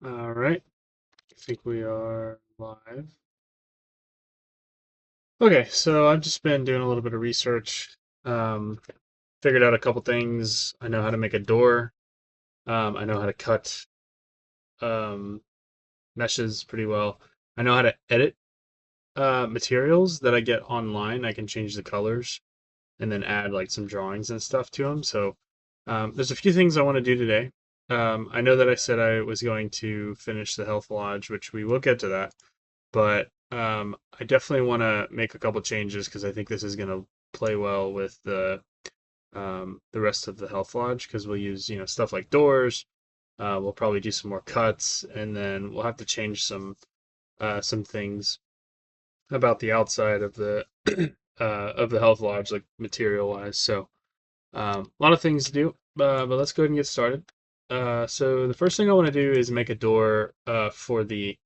All right, I think we are live. Okay, so I've just been doing a little bit of research. Um, Figured out a couple things. I know how to make a door. I know how to cut um, meshes pretty well. I know how to edit materials that I get online. I can change the colors and then add like some drawings and stuff to them. So there's a few things I want to do today. I know that I said I was going to finish the Health Lodge, which we will get to that. But I definitely want to make a couple changes because I think this is going to play well with the rest of the Health Lodge because we'll use stuff like doors. We'll probably do some more cuts, and then we'll have to change some things about the outside of the Health Lodge, like material wise. So a lot of things to do, but let's go ahead and get started. So the first thing I want to do is make a door for the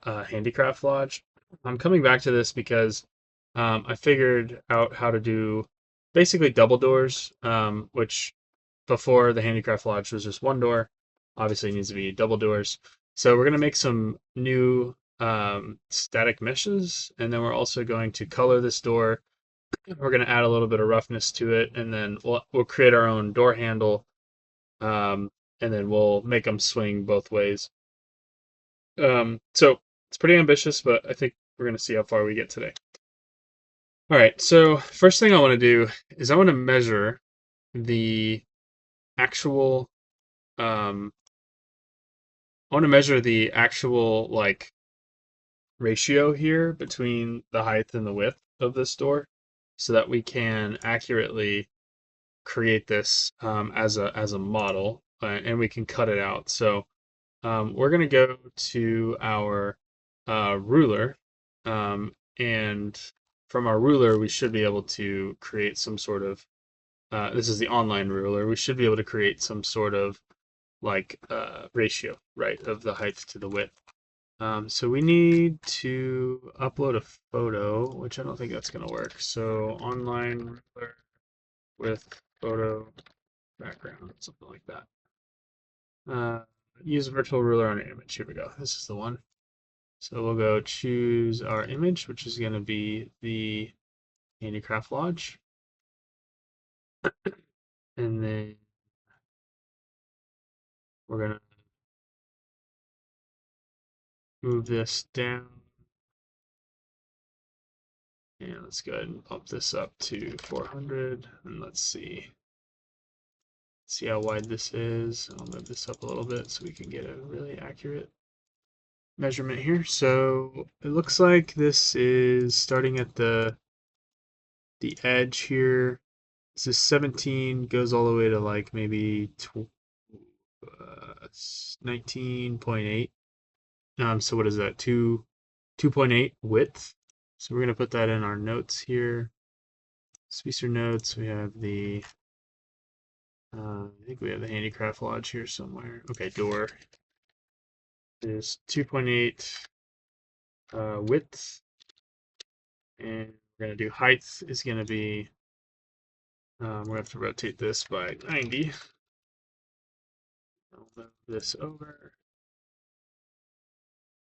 handicraft lodge. I'm coming back to this because I figured out how to do basically double doors, which before the handicraft lodge was just one door. Obviously, it needs to be double doors. So we're going to make some new static meshes, and then we're also going to color this door. We're going to add a little bit of roughness to it, and then we'll create our own door handle, and then we'll make them swing both ways. So it's pretty ambitious, but I think we're going to see how far we get today. All right, so first thing I want to do is I want to measure the actual um I want to measure the actual like ratio here between the height and the width of this door so that we can accurately create this as a model, and we can cut it out. So we're going to go to our ruler, and from our ruler, we should be able to create some sort of. This is the online ruler. We should be able to create some sort of like ratio, right, of the height to the width. So we need to upload a photo, which I don't think that's going to work. So online ruler with photo background, something like that. Uh, Use a virtual ruler on your image. Here we go. This is the one. So we'll go choose our image, which is going to be the Handicraft Lodge. And then we're going to move this down. And let's go ahead and bump this up to 400. And let's see how wide this is. I'll move this up a little bit so we can get a really accurate measurement here. So it looks like this is starting at the edge here. This is 17, goes all the way to like maybe 19.8. So what is that? 2.8 width. So we're gonna put that in our notes here. SPSR notes. We have I think we have the Handicraft Lodge here somewhere. Okay, door is 2.8 width, and we're gonna do height is gonna be. We're gonna have to rotate this by 90. I'll move this over.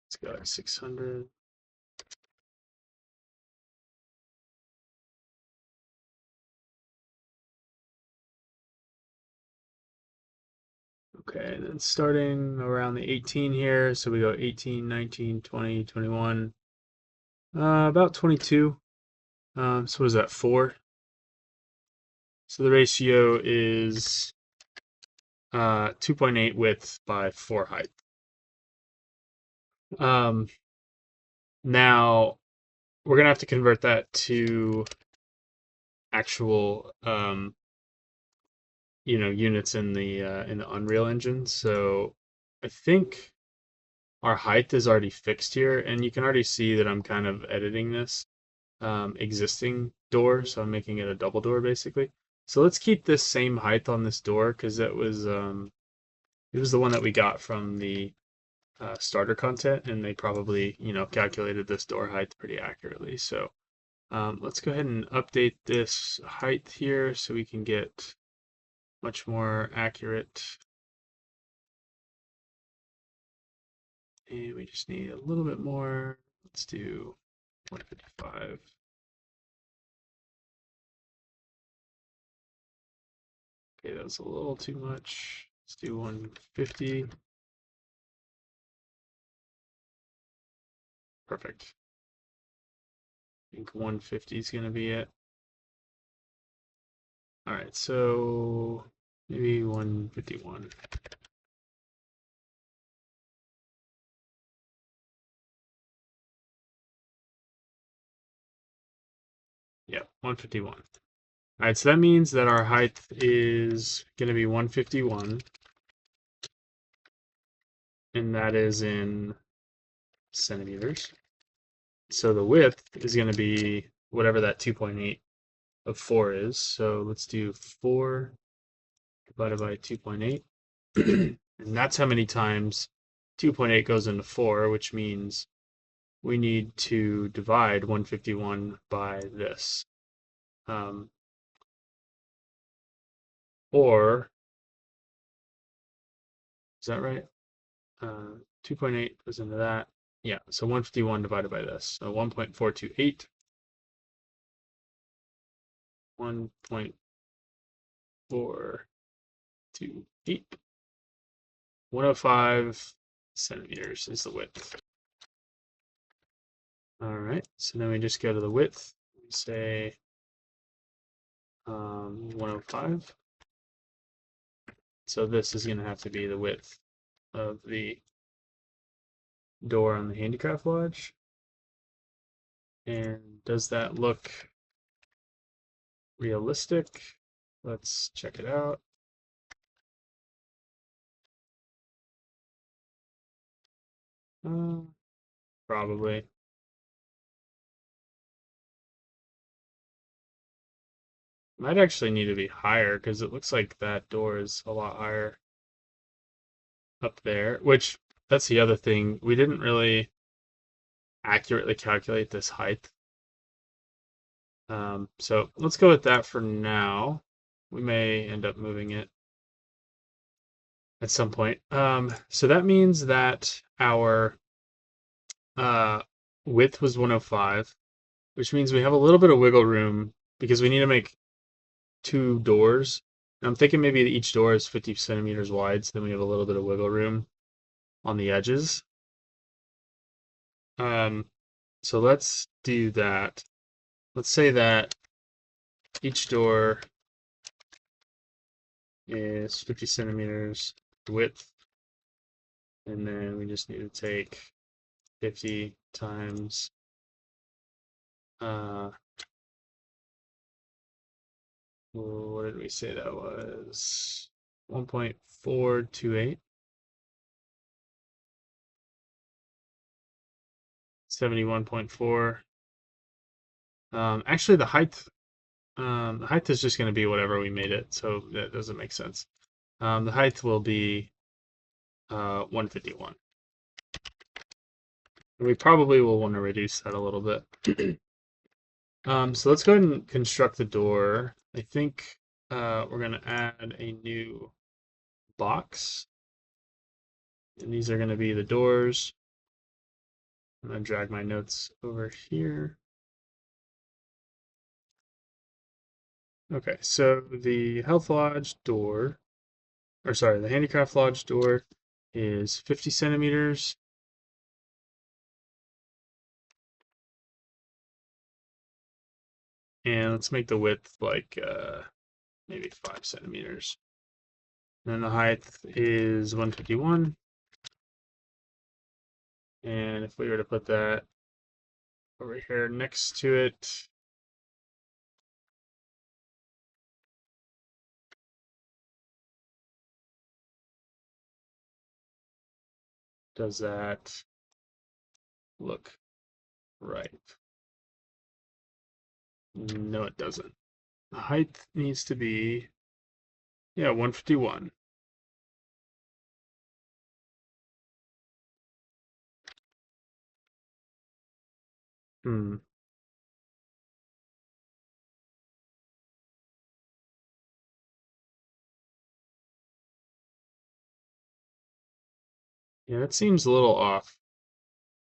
Let's go at 600. Okay, then starting around the 18 here, so we go 18, 19, 20, 21, about 22. So what is that, 4? So the ratio is 2.8 width by 4 height. Um, Now we're gonna have to convert that to actual units in the Unreal Engine. So I think our height is already fixed here, and you can already see that I'm kind of editing this existing door, so I'm making it a double door basically. So let's keep this same height on this door because it was the one that we got from the starter content, and they probably calculated this door height pretty accurately. So let's go ahead and update this height here so we can get much more accurate And we just need a little bit more. Let's do 155. Okay, that was a little too much. Let's do 150. Perfect. I think 150 is going to be it. All right, so maybe 151. Yeah, 151. All right, so that means that our height is going to be 151, and that is in centimeters. So the width is going to be whatever that 2.8 of 4 is. So let's do 4 divided by 2.8. And that's how many times 2.8 goes into 4, which means we need to divide 151 by this. Or, is that right? 2.8 goes into that. Yeah, so 151 divided by this. So 1.428. 1.428. 105 centimeters is the width. All right, so then we just go to the width. We say 105. So this is going to have to be the width of the door on the handicraft lodge. And does that look realistic? Let's check it out. Probably. Might actually need to be higher because it looks like that door is a lot higher up there, which that's the other thing. We didn't really accurately calculate this height. So let's go with that for now. We may end up moving it at some point. So that means that our uh, width was 105, which means we have a little bit of wiggle room because we need to make 2 doors. And I'm thinking maybe each door is 50 centimeters wide, so then we have a little bit of wiggle room on the edges. So let's do that. Let's say that each door is 50 centimeters width, and then we just need to take 50 times what did we say that was? 1.428. 71.4. Actually, the height is just going to be whatever we made it, so that doesn't make sense. The height will be 151. We probably will want to reduce that a little bit. So let's go ahead and construct the door. I think we're going to add a new box. And these are going to be the doors. I'm going to drag my notes over here. Okay, so the Health Lodge door, or sorry, the Handicraft Lodge door is 50 centimeters. And let's make the width like maybe 5 centimeters. And then the height is 151. And if we were to put that over here next to it, does that look right? No, it doesn't. The height needs to be, yeah, 151. Hmm. Yeah, that seems a little off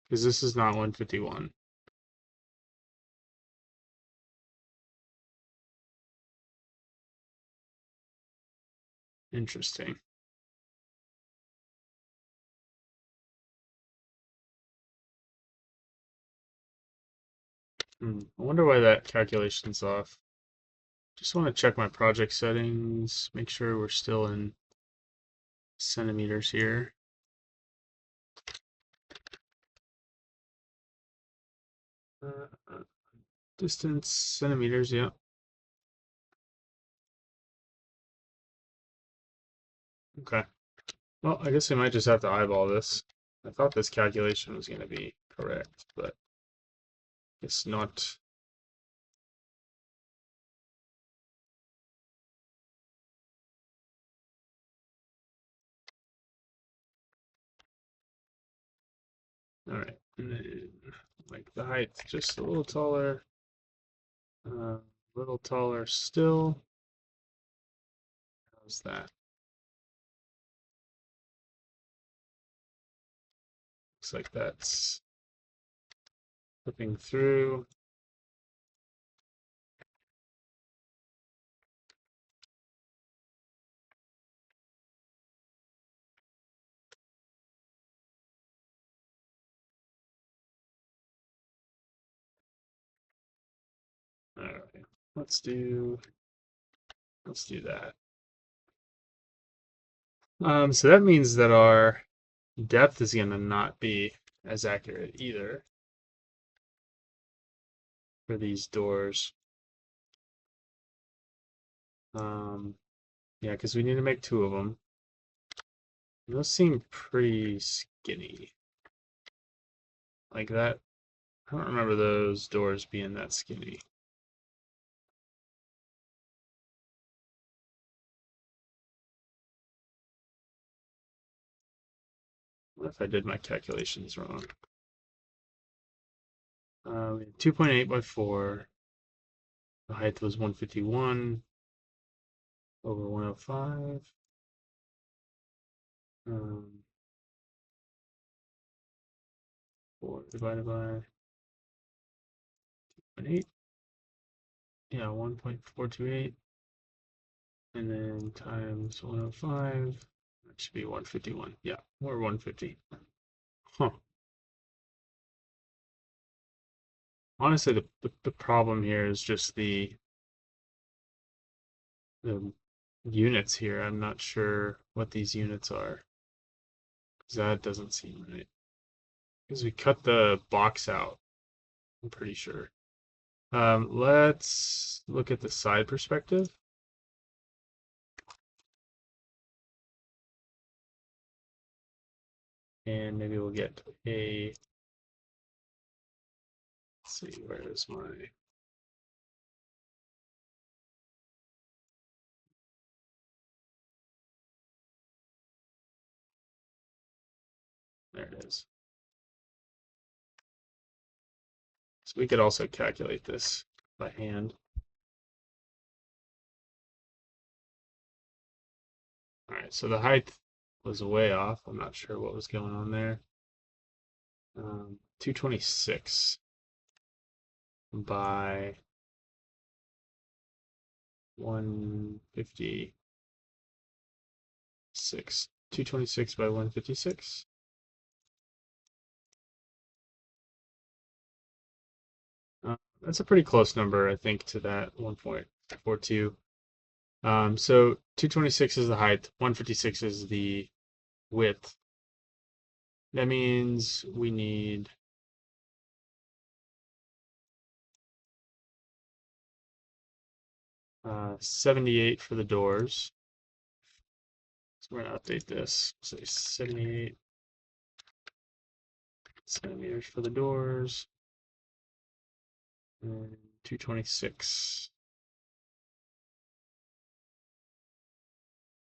because this is not 151. Interesting. I wonder why that calculation's off. Just want to check my project settings, make sure we're still in centimeters here. Uh, Distance, centimeters, yeah. Okay. Well, I guess we might just have to eyeball this. I thought this calculation was going to be correct, but it's not. All right. And then, like the height just a little taller, a little taller still. How's that? Looks like that's flipping through. All right. Let's do that. So that means that our depth is going to not be as accurate either for these doors. Um, yeah, because we need to make two of them. Those seem pretty skinny. Like that. I don't remember those doors being that skinny. What if I did my calculations wrong? 2.8 by 4. The height was 151 over 105. 4 divided by 2.8. Yeah, 1.428. And then times 105. That should be 151. Yeah, or 150. Huh. Honestly, the problem here is just the units here. I'm not sure what these units are. Because that doesn't seem right. Because we cut the box out, I'm pretty sure. Let's look at the side perspective. And maybe we'll get a, let's see, where is my, there it is. So we could also calculate this by hand. All right, so the height was way off. I'm not sure what was going on there. 226 by 156. 226 by 156. That's a pretty close number, I think, to that 1.42. So 226 is the height, 156 is the width. That means we need 78 for the doors. So we're going to update this. Say 78 centimeters for the doors. And 226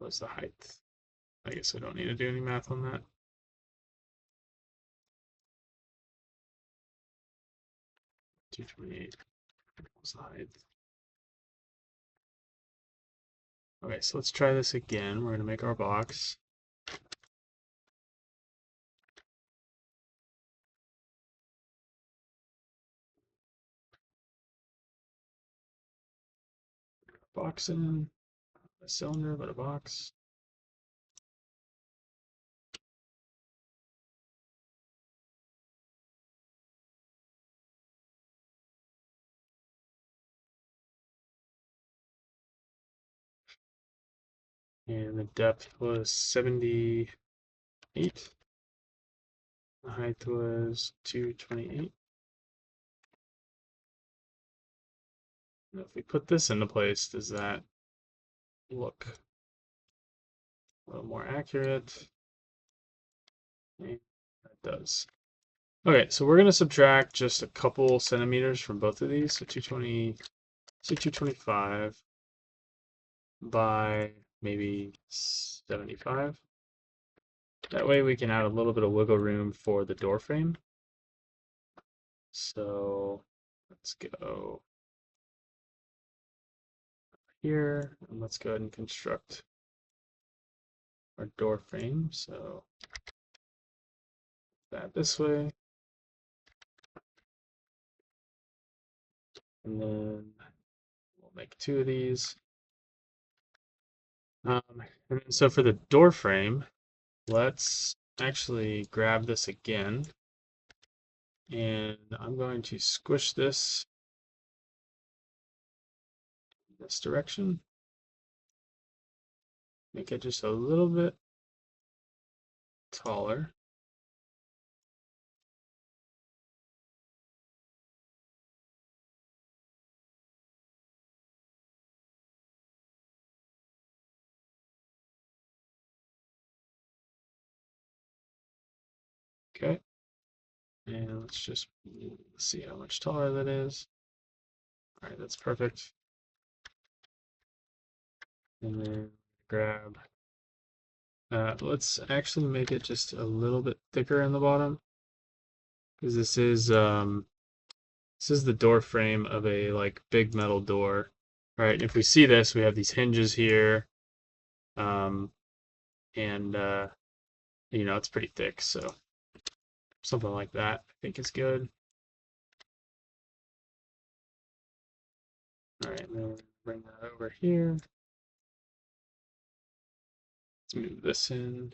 was the height. I guess I don't need to do any math on that. 228 was the height. Okay, so let's try this again. We're going to make our box. box in, a cylinder, but a box. And the depth was 78. The height was 228. Now if we put this into place, does that look a little more accurate? And that does. Okay, so we're going to subtract just a couple centimeters from both of these. So 220, say 225 by maybe 75. That way we can add a little bit of wiggle room for the door frame. So let's go here and let's go ahead and construct our door frame. So that this way. And then we'll make two of these. And then so for the door frame, let's actually grab this again. And I'm going to squish this in this direction. Make it just a little bit taller. Okay. And let's just see how much taller that is. All right, that's perfect. And then grab, let's actually make it just a little bit thicker in the bottom, because this is the door frame of a like big metal door. All right, if we see this, we have these hinges here, and you know, it's pretty thick, so something like that I think is good. All right, and then bring that over here. Let's move this in.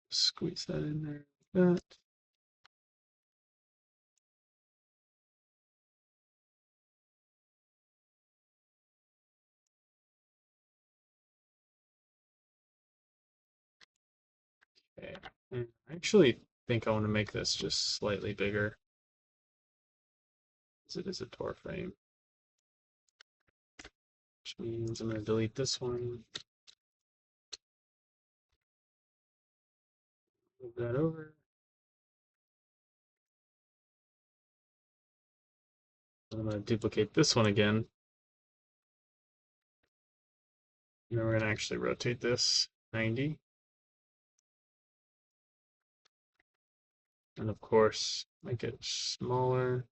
Squeeze that in there like that. Okay, and I actually think I want to make this just slightly bigger, as it is a door frame, which means I'm going to delete this one, move that over. I'm going to duplicate this one again. And then we're going to actually rotate this 90. And of course, make it smaller.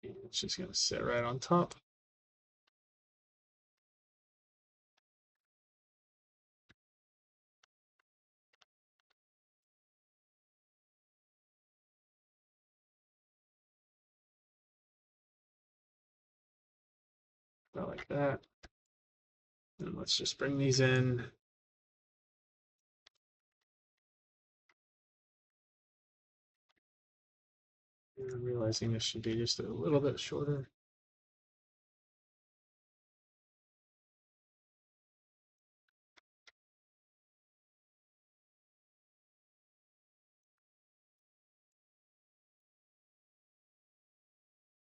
And it's just going to sit right on top. About like that. And let's just bring these in. And I'm realizing this should be just a little bit shorter.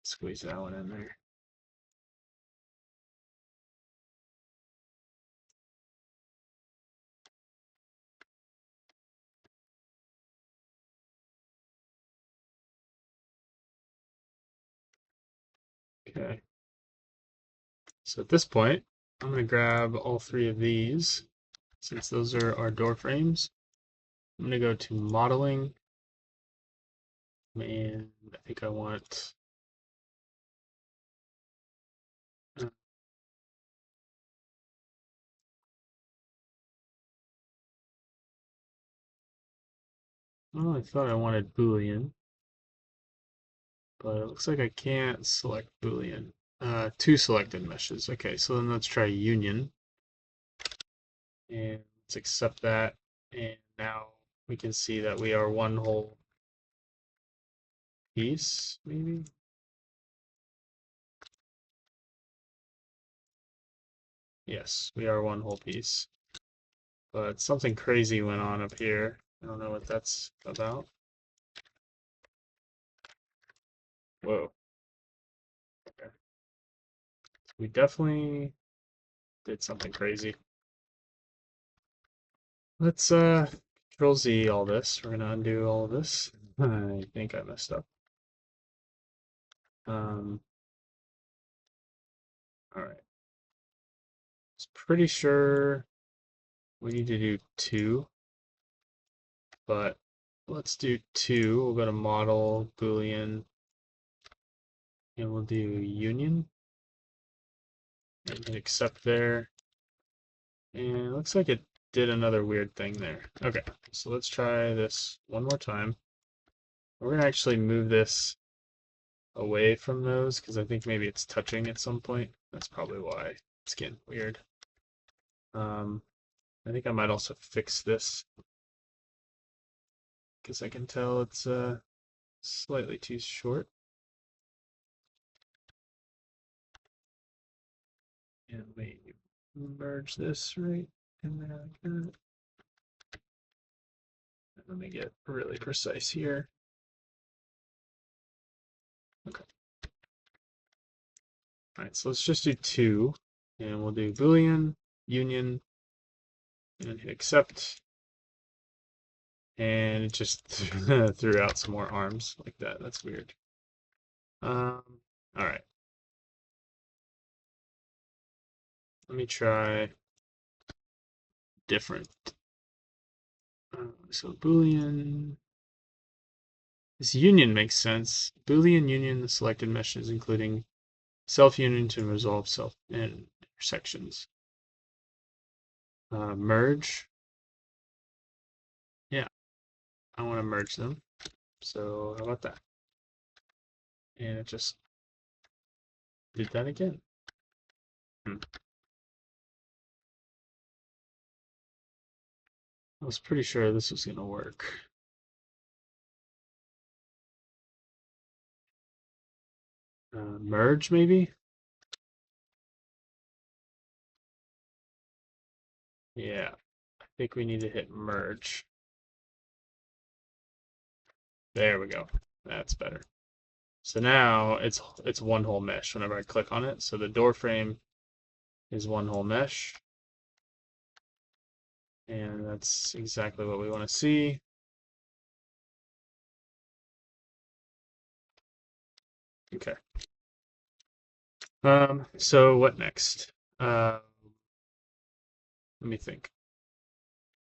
Squeeze that one in there. Okay. So at this point, I'm going to grab all three of these, since those are our door frames. I'm going to go to modeling, and I think I want Well, I thought I wanted Boolean, but it looks like I can't select Boolean. Two selected meshes. Okay, so then let's try union. And let's accept that. And now we can see that we are one whole piece, maybe? Yes, we are one whole piece. But something crazy went on up here. I don't know what that's about. Whoa. Okay. We definitely did something crazy. Let's Control Z all this. We're gonna undo all of this. I think I messed up. Um, all right. It's pretty sure we need to do two, but let's do two. We'll go to model, Boolean, and we'll do union and hit accept there. And it looks like it did another weird thing there. Okay, so let's try this one more time. We're gonna actually move this away from those because I think maybe it's touching at some point. That's probably why it's getting weird. I think I might also fix this because I can tell it's slightly too short. And we merge this right in there like that. And let me get really precise here. Okay. All right, so let's just do two, and we'll do Boolean, union, and hit accept. And it just threw out some more arms like that. That's weird. All right. Let me try different. So Boolean. This union makes sense. Boolean union the selected meshes, including self-union to resolve self and intersections. Merge. Yeah, I want to merge them. So how about that? And it just did that again. I was pretty sure this was going to work. Merge, maybe? Yeah, I think we need to hit merge. There we go. That's better. So now it's one whole mesh whenever I click on it. So the door frame is one whole mesh. And that's exactly what we want to see. Okay. So what next? Let me think.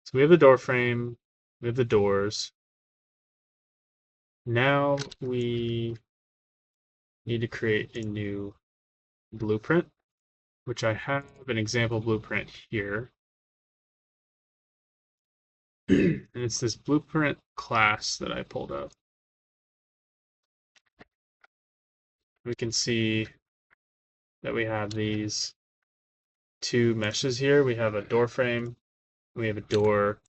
So we have the door frame, we have the doors. Now we need to create a new blueprint, which I have an example blueprint here. And it's this blueprint class that I pulled up. We can see that we have these two meshes here. We have a door frame, we have a door,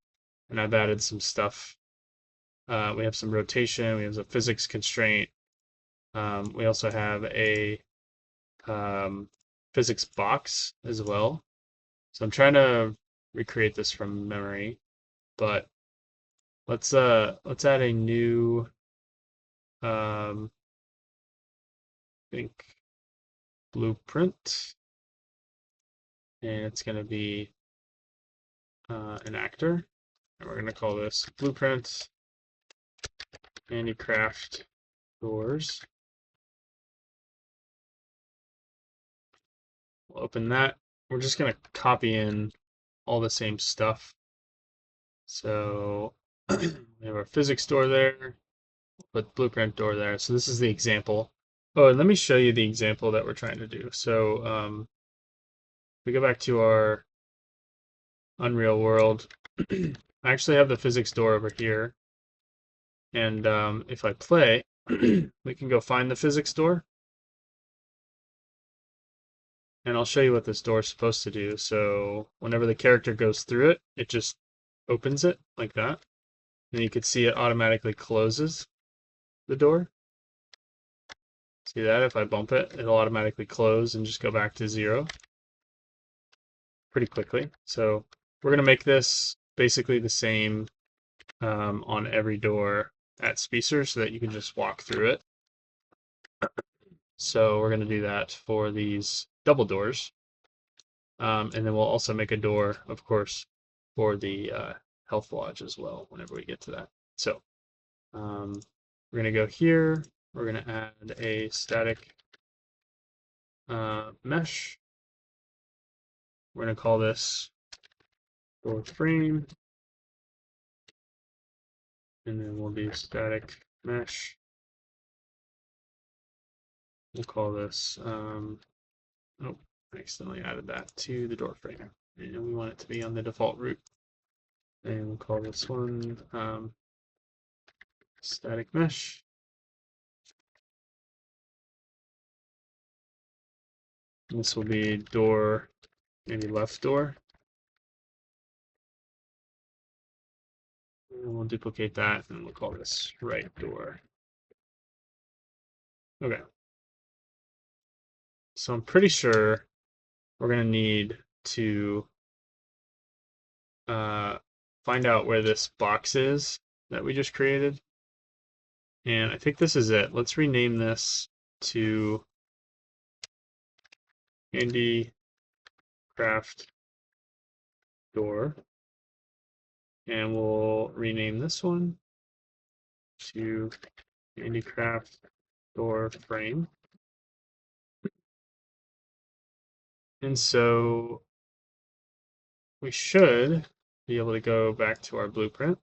and I've added some stuff. We have some rotation, we have a physics constraint. We also have a physics box as well. So I'm trying to recreate this from memory, but let's add a new I think blueprint, and it's going to be an actor, and we're going to call this blueprint handicraft doors. We'll open that. We're just going to copy in all the same stuff. So we have our physics door there, put blueprint door there. So this is the example. Oh, and let me show you the example that we're trying to do. So we go back to our Unreal world. I actually have the physics door over here. And if I play, we can go find the physics door. And I'll show you what this door is supposed to do. So whenever the character goes through it, it just opens it like that. And you can see it automatically closes the door. See that? If I bump it, it'll automatically close and just go back to 0 pretty quickly. So we're going to make this basically the same on every door at SPSR so that you can just walk through it. So we're going to do that for these double doors. And then we'll also make a door, of course, for the health lodge as well whenever we get to that. So we're going to go here. We're going to add a static mesh. We're going to call this door frame. And then we'll do static mesh. We'll call this, oh, I accidentally added that to the door frame. And we want it to be on the default root. And we'll call this one static mesh. And this will be door, maybe left door. And we'll duplicate that and we'll call this right door. Okay. So I'm pretty sure we're going to need to find out where this box is that we just created. And I think this is it. Let's rename this to handicraft door. And we'll rename this one to handicraft door frame. And so we should be able to go back to our blueprint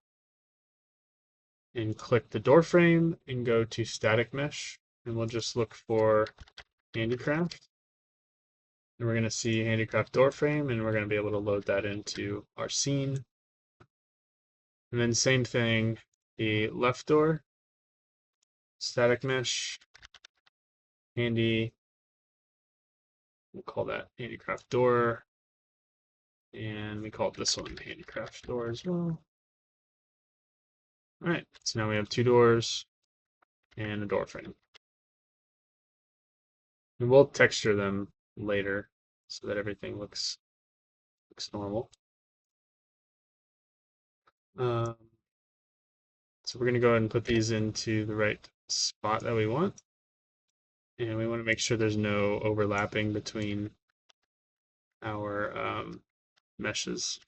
and click the door frame and go to static mesh. And we'll just look for handicraft. And we're going to see handicraft door frame, and we're going to be able to load that into our scene. And then same thing, the left door, static mesh, handy, we'll call that handicraft door. And we call this one handicraft door as well. All right, so now we have 2 doors and a door frame. And we'll texture them later so that everything looks normal. So we're going to go ahead and put these into the right spot that we want. And we want to make sure there's no overlapping between our meshes.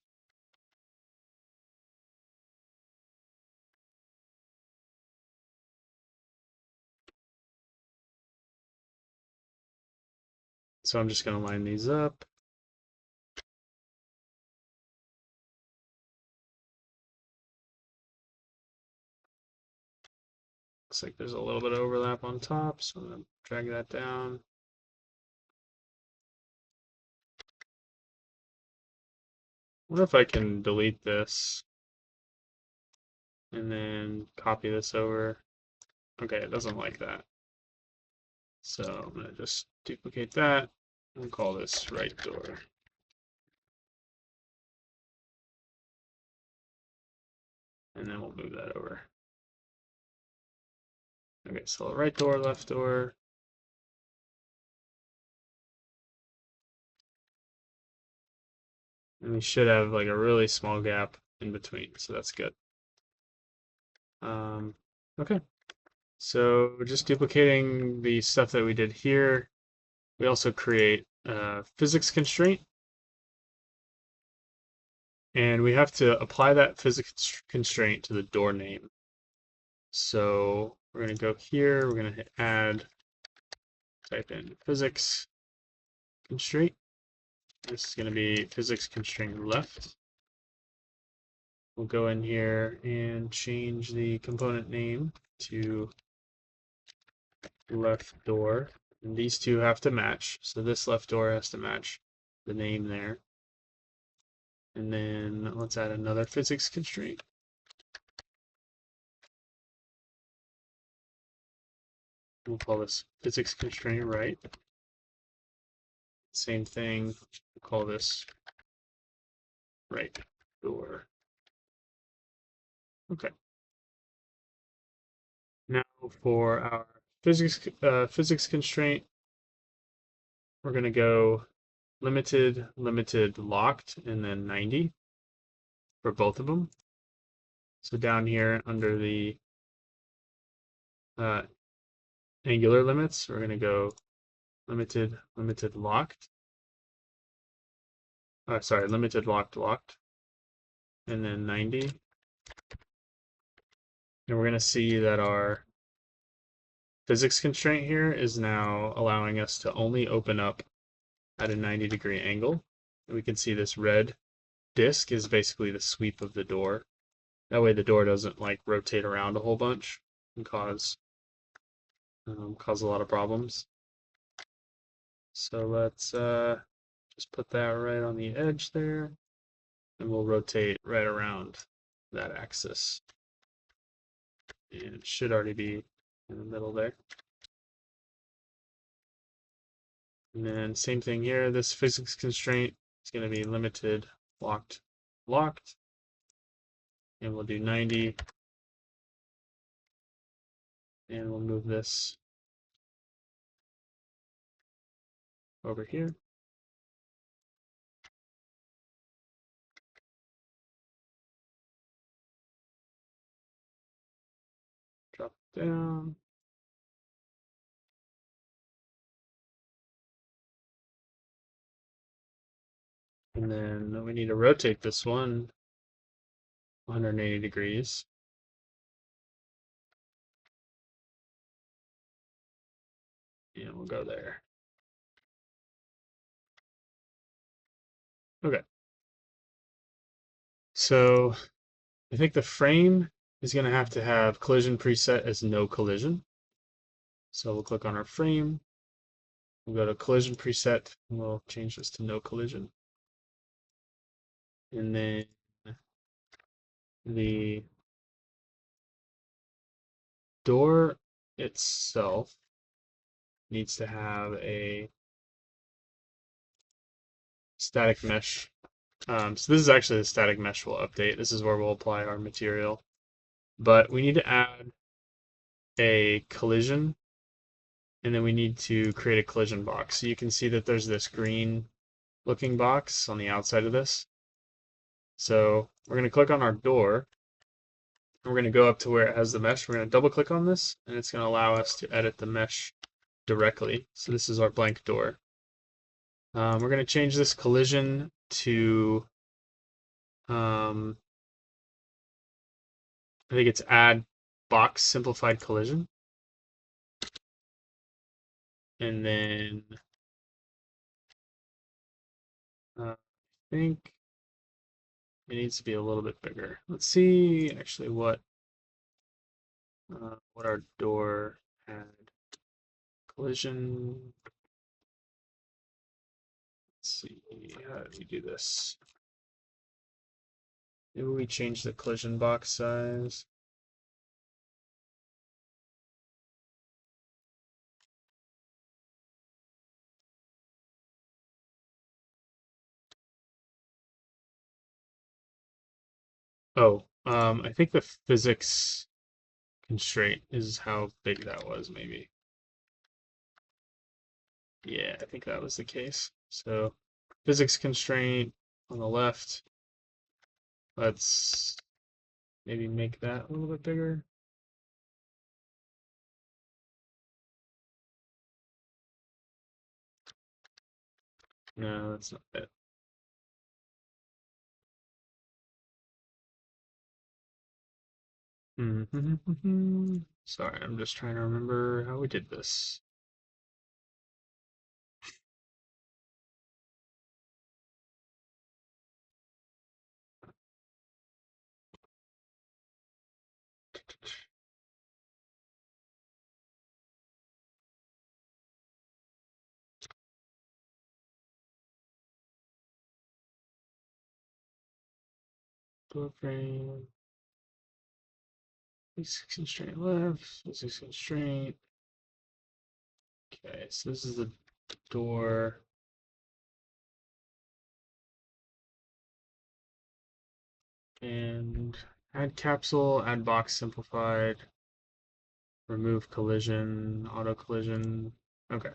So I'm just going to line these up. Looks like there's a little bit of overlap on top, so I'm going to drag that down. I wonder if I can delete this and then copy this over. Okay, it doesn't like that. So I'm going to just duplicate that and call this right door. And then we'll move that over. Okay, so right door, left door. And we should have like a really small gap in between, so that's good. Okay, so just duplicating the stuff that we did here. We also create a physics constraint. And we have to apply that physics constraint to the door name. So we're going to go here, we're going to hit add, type in physics constraint. This is going to be physics constraint left. We'll go in here and change the component name to left door. And these two have to match. So this left door has to match the name there. And then let's add another physics constraint. We'll call this physics constraint right. Same thing, we'll call this right door. Okay. Now for our physics constraint, we're going to go limited, limited, locked, and then 90 for both of them. So down here under the uh, angular limits, we're going to go limited, limited, locked. Sorry, limited, locked, locked, and then 90. And we're going to see that our physics constraint here is now allowing us to only open up at a 90-degree angle. And we can see this red disk is basically the sweep of the door. That way the door doesn't like rotate around a whole bunch and cause a lot of problems. So let's just put that right on the edge there, and we'll rotate right around that axis. And it should already be in the middle there. And then same thing here, this physics constraint is going to be limited, locked, locked. And we'll do 90. And we'll move this over here. Drop it down. And then we need to rotate this one 180 degrees. And we'll go there. Okay. So I think the frame is going to have collision preset as no collision. So we'll click on our frame. We'll go to collision preset, and we'll change this to no collision. And then the door itself needs to have a static mesh. So this is actually the static mesh we'll update. This is where we'll apply our material. But we need to add a collision, and then we need to create a collision box. So you can see that there's this green looking box on the outside of this. So we're going to click on our door, and we're going to go up to where it has the mesh. We're going to double click on this, and it's going to allow us to edit the mesh directly. So this is our blank door. We're going to change this collision to, I think it's add box simplified collision. And then I think it needs to be a little bit bigger. Let's see actually what our door had. Collision. Let's see, how do we do this? Maybe we change the collision box size. Oh, I think the physics constraint is how big that was, maybe. Yeah, I think that was the case. So physics constraint on the left. Let's maybe make that a little bit bigger. No, that's not it. Sorry, I'm just trying to remember how we did this. Door frame, physics constraint left, physics constraint. Okay, so this is the door. And add capsule, add box simplified, remove collision, auto collision. Okay,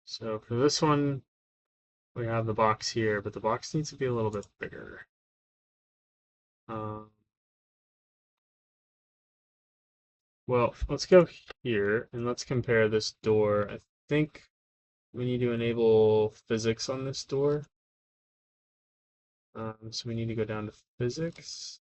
so for this one, we have the box here, but the box needs to be a little bit bigger. Um, well, let's go here and let's compare this door. I think we need to enable physics on this door. So we need to go down to physics.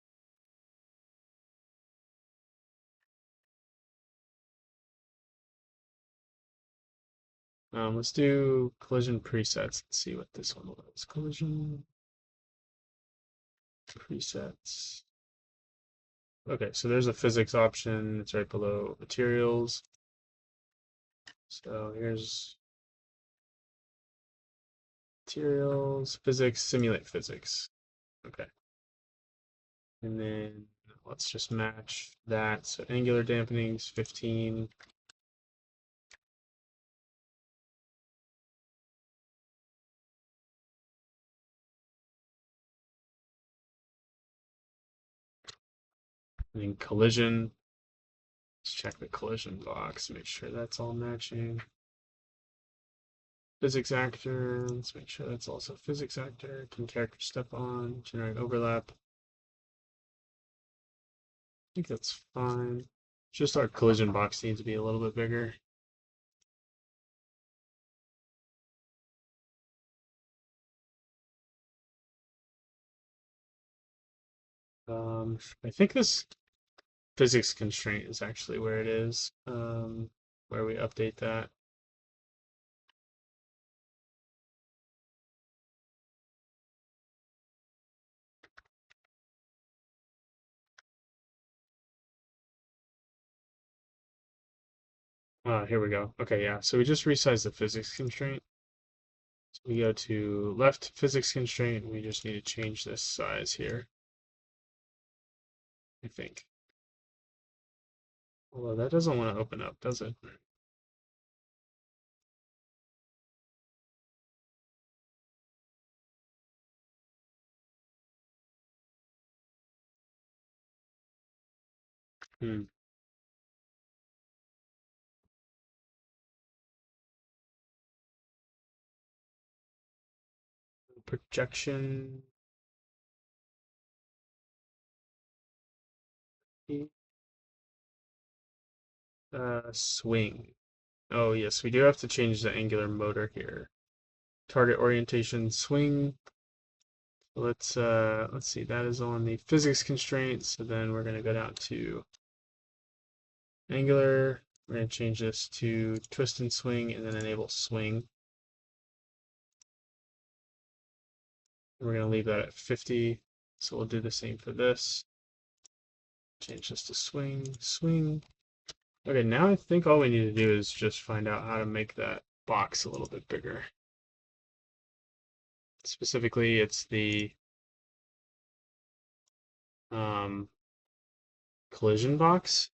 Let's do collision presets. Let's see what this one was. Collision presets. Okay, so there's a physics option. It's right below materials. So here's materials, physics, simulate physics. Okay. And then let's just match that. So angular dampening is 15. And then collision. Let's check the collision box, make sure that's all matching. Physics actor, let's make sure that's also physics actor. Can character step on, generate overlap. I think that's fine. Just our collision box needs to be a little bit bigger. I think this physics constraint is actually where it is, where we update that. Here we go. Okay, yeah. So we just resized the physics constraint. So we go to left physics constraint. And we just need to change this size here, I think. Although that doesn't want to open up, does it? Hmm. Projection. Swing. Oh yes, we do have to change the angular motor here. Target orientation swing. Let's see, that is on the physics constraint, so then we're gonna go down to angular. We're gonna change this to twist and swing and then enable swing. We're gonna leave that at 50. So we'll do the same for this. Change this to swing, swing. Okay, now I think all we need to do is just find out how to make that box a little bit bigger. Specifically, it's the um, collision box.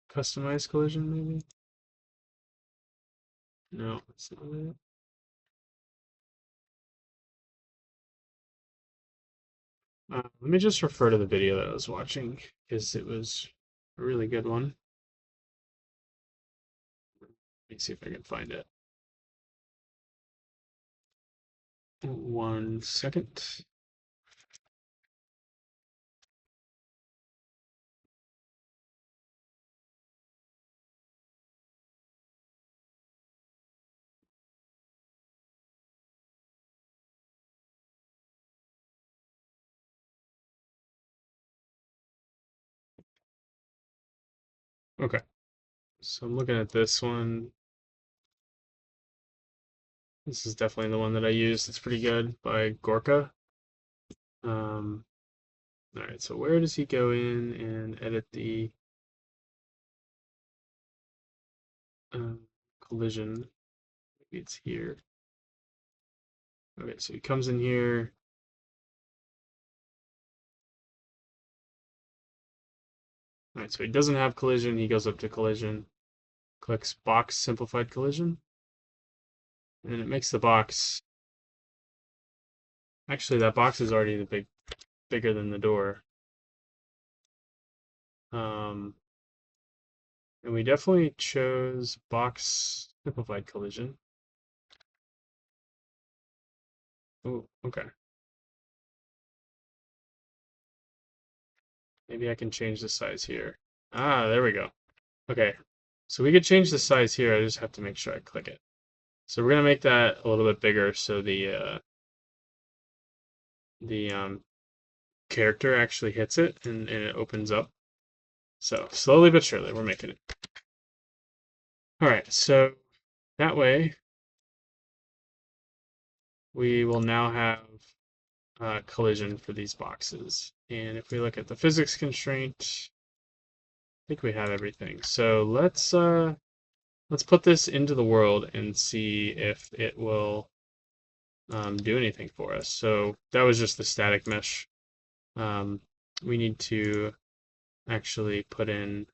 Customize collision, maybe? No, that's not it. Let me just refer to the video that I was watching because it was a really good one. Let me see if I can find it. 1 second. Okay, so I'm looking at this one. This is definitely the one that I used. It's pretty good by Gorka. Um, all right, so where does he go in and edit the collision? Maybe it's here. Okay, so he comes in here. All right, so he doesn't have collision. He goes up to collision, clicks box simplified collision, and it makes the box. Actually, that box is already bigger than the door. Um, and we definitely chose box simplified collision. Oh, okay. Maybe I can change the size here. Ah, there we go. Okay, so we could change the size here. I just have to make sure I click it. So we're gonna make that a little bit bigger so the character actually hits it and it opens up. So slowly but surely, we're making it. All right, so that way we will now have collision for these boxes. And if we look at the physics constraint, I think we have everything. So let's put this into the world and see if it will do anything for us. So that was just the static mesh. We need to actually put in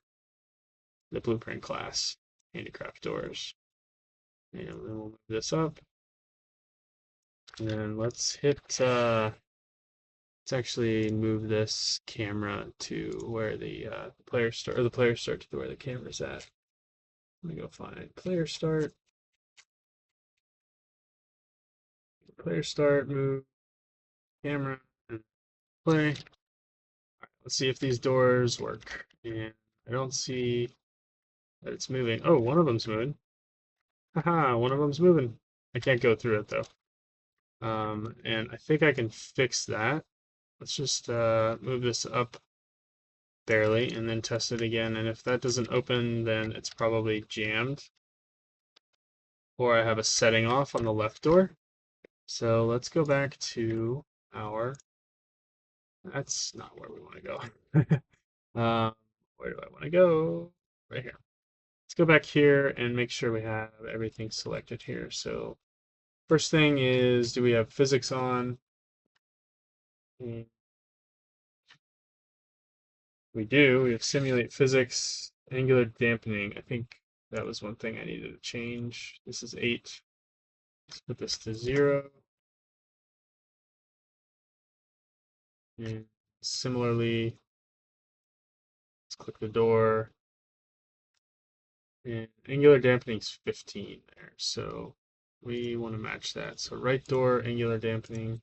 the blueprint class, handicraft doors. And then we'll move this up. And then let's let's actually move this camera to where the player start, or the player start to where the camera's at. Let me go find player start. Player start, move camera, and play. Let's see if these doors work. And I don't see that it's moving. Oh, one of them's moving. Haha, one of them's moving. I can't go through it though. And I think I can fix that. Let's just move this up barely and then test it again. And if that doesn't open, then it's probably jammed. Or I have a setting off on the left door. So let's go back to our, that's not where we want to go. Where do I want to go? Right here. Let's go back here and make sure we have everything selected here. So first thing is, do we have physics on? We do. We have simulate physics, angular dampening. I think that was one thing I needed to change. This is 8. Let's put this to 0. And similarly, let's click the door. And angular dampening is 15 there. So we want to match that. So right door, angular dampening,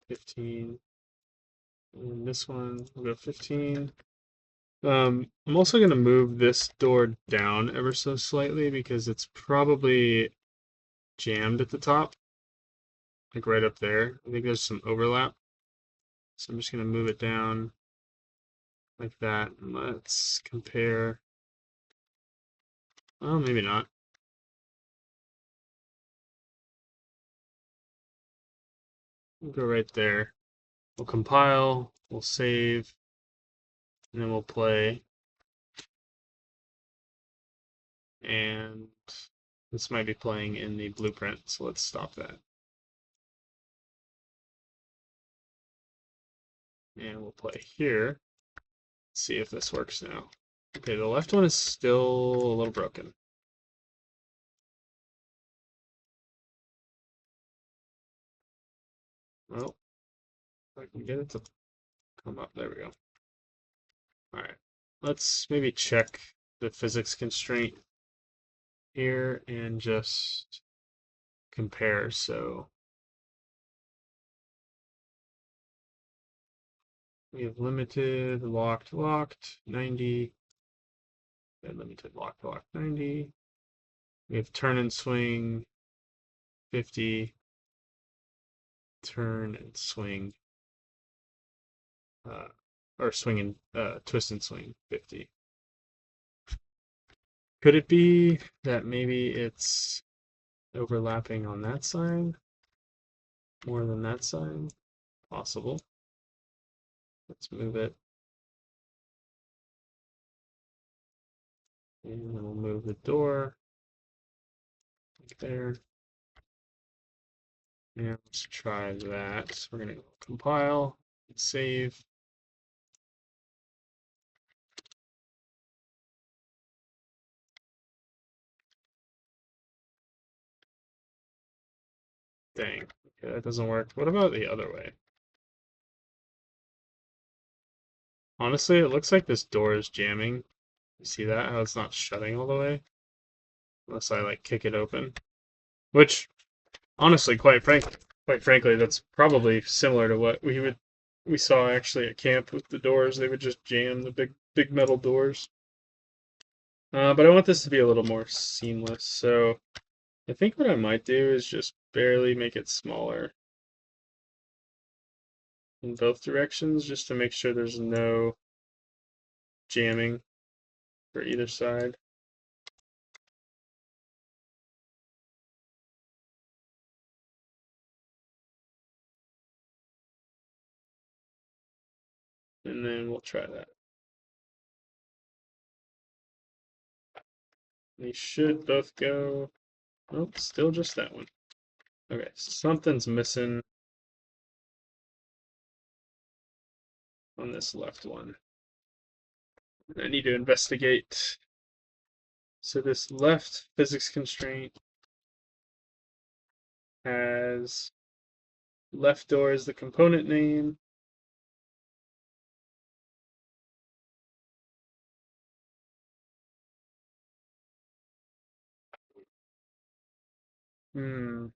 15. And this one, we'll go 15. I'm also going to move this door down ever so slightly because it's probably jammed at the top, like right up there. I think there's some overlap. So I'm just going to move it down like that. And let's compare. Oh, maybe not. We'll go right there. We'll compile, we'll save, and then we'll play. And this might be playing in the blueprint, so let's stop that. And we'll play here. See if this works now. Okay, the left one is still a little broken. Well, if I can get it to come up. There we go. All right. Let's maybe check the physics constraint here and just compare. So we have limited, locked, locked, 90, and limited, locked, locked, 90. We have turn and swing, 50, turn and swing, uh, or swing and twist and swing, 50. Could it be that maybe it's overlapping on that side more than that side? Possible. Let's move it. And then we'll move the door like there. Yeah, let's try that. We're gonna compile and save. Dang, okay, that doesn't work. What about the other way? Honestly, it looks like this door is jamming. You see that? How it's not shutting all the way? Unless I like kick it open. Which, honestly, quite frankly, that's probably similar to what we saw actually at camp with the doors. They would just jam the big metal doors. But I want this to be a little more seamless, so I think what I might do is just barely make it smaller in both directions, just to make sure there's no jamming for either side. And then we'll try that. These should both go. Nope, still just that one. Okay, something's missing on this left one. I need to investigate. So this left physics constraint has left door as the component name. Hmm.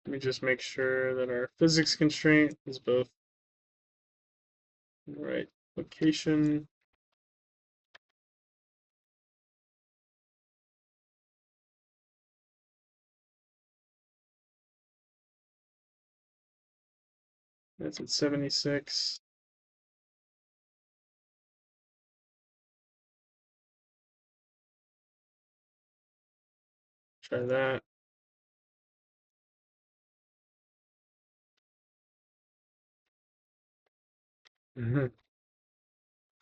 Let me just make sure that our physics constraint is both in the right location. That's at 76. Try that. Mhm.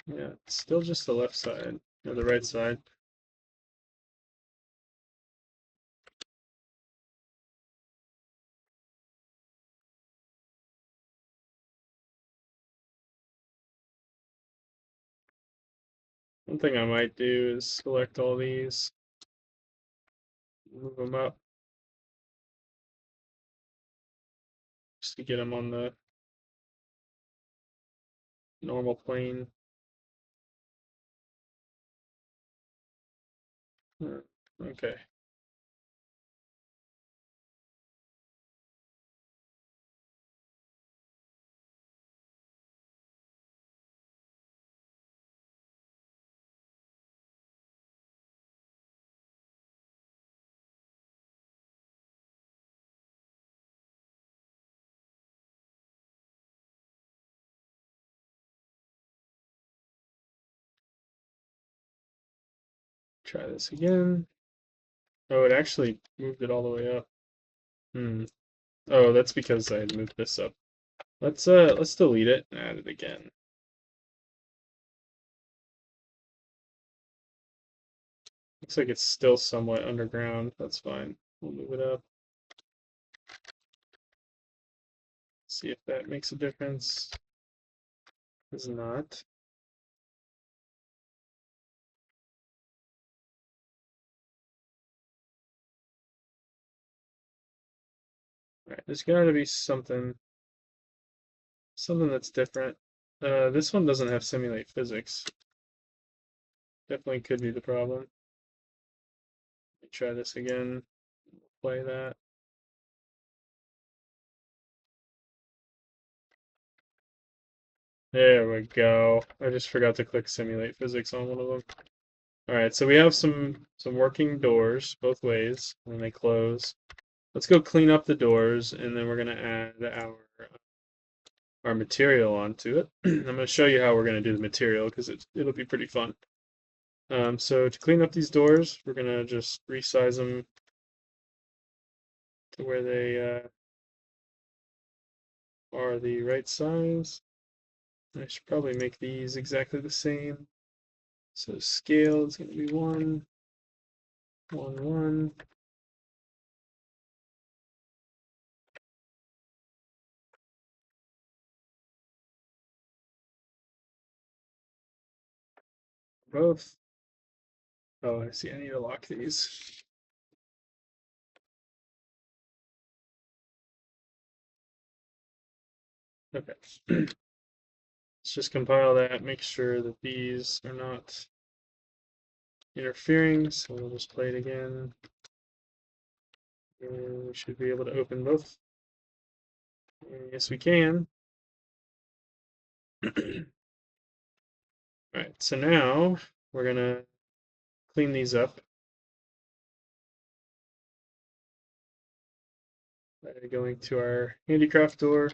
Yeah, it's still just the left side or the right side. One thing I might do is select all these, move them up just to get them on the normal plane. Okay. Try this again. Oh, it actually moved it all the way up. Hmm. Oh, that's because I moved this up. Let's delete it and add it again. Looks like it's still somewhat underground. That's fine. We'll move it up. See if that makes a difference. Does not. All right, there's got to be something that's different. This one doesn't have simulate physics. Definitely could be the problem. Let me try this again. Play that. There we go. I just forgot to click simulate physics on one of them. All right, so we have some working doors both ways when they close. Let's go clean up the doors, and then we're gonna add our material onto it. I'm gonna show you how we're gonna do the material because it'll be pretty fun. So to clean up these doors, we're gonna just resize them to where they are the right size. I should probably make these exactly the same. So scale is going to be 1, 1, 1. Both. Oh, I see. I need to lock these. Okay. Let's just compile that, make sure that these are not interfering. So we'll just play it again. And we should be able to open both. And yes, we can. Alright, so now we're going to clean these up by going to our handicraft door.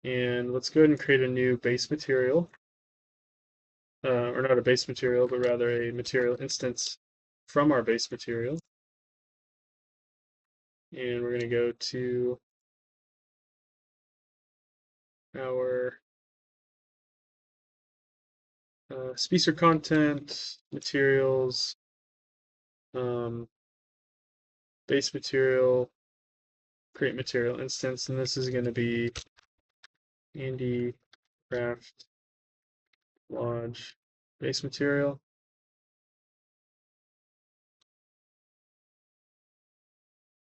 And let's go ahead and create a new base material. Or not a base material, but rather a material instance from our base material. And we're going to go to our speaker content, materials, um, base material, create material instance, and this is going to be handicraft lodge base material.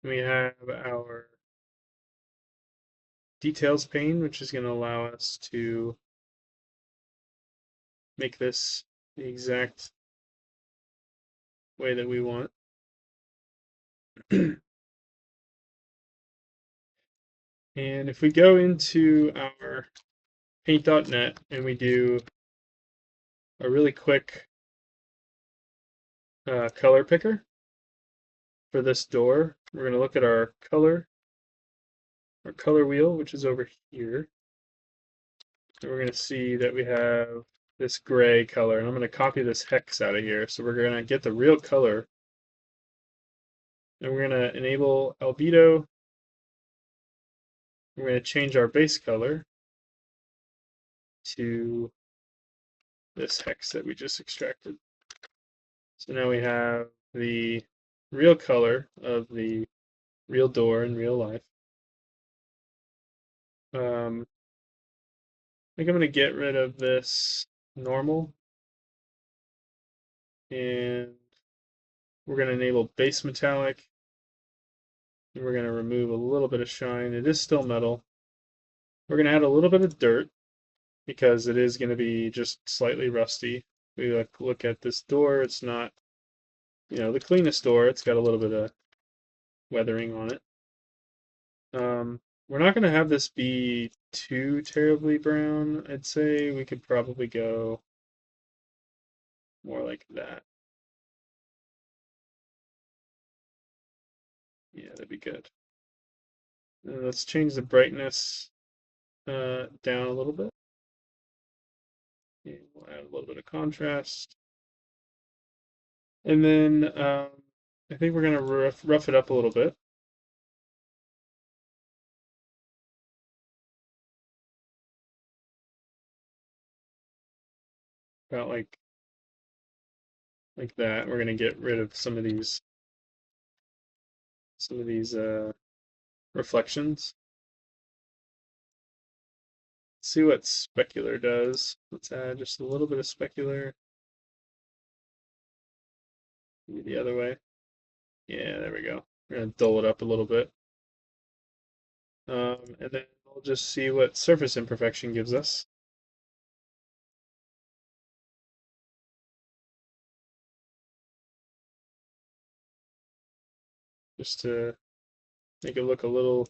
We have our details pane, which is going to allow us to make this the exact way that we want. And if we go into our paint.net and we do a really quick color picker for this door, we're going to look at our color wheel, which is over here. And we're going to see that we have this gray color, and I'm going to copy this hex out of here. So we're going to get the real color, and we're going to enable albedo. We're going to change our base color to this hex that we just extracted. So now we have the real color of the real door in real life. I think I'm going to get rid of this normal, and we're going to enable base metallic, and we're going to remove a little bit of shine. It is still metal. We're going to add a little bit of dirt because it is going to be just slightly rusty. We look at this door, it's not, the cleanest door. It's got a little bit of weathering on it. We're not going to have this be too terribly brown. I'd say we could probably go more like that. Yeah, that'd be good. And let's change the brightness down a little bit. And we'll add a little bit of contrast. And then I think we're going to rough it up a little bit. About like that. We're going to get rid of some of these reflections. Let's see what specular does. Let's add just a little bit of specular. Maybe the other way. Yeah, there we go. We're going to dull it up a little bit. And then we'll just see what surface imperfection gives us. Just to make it look a little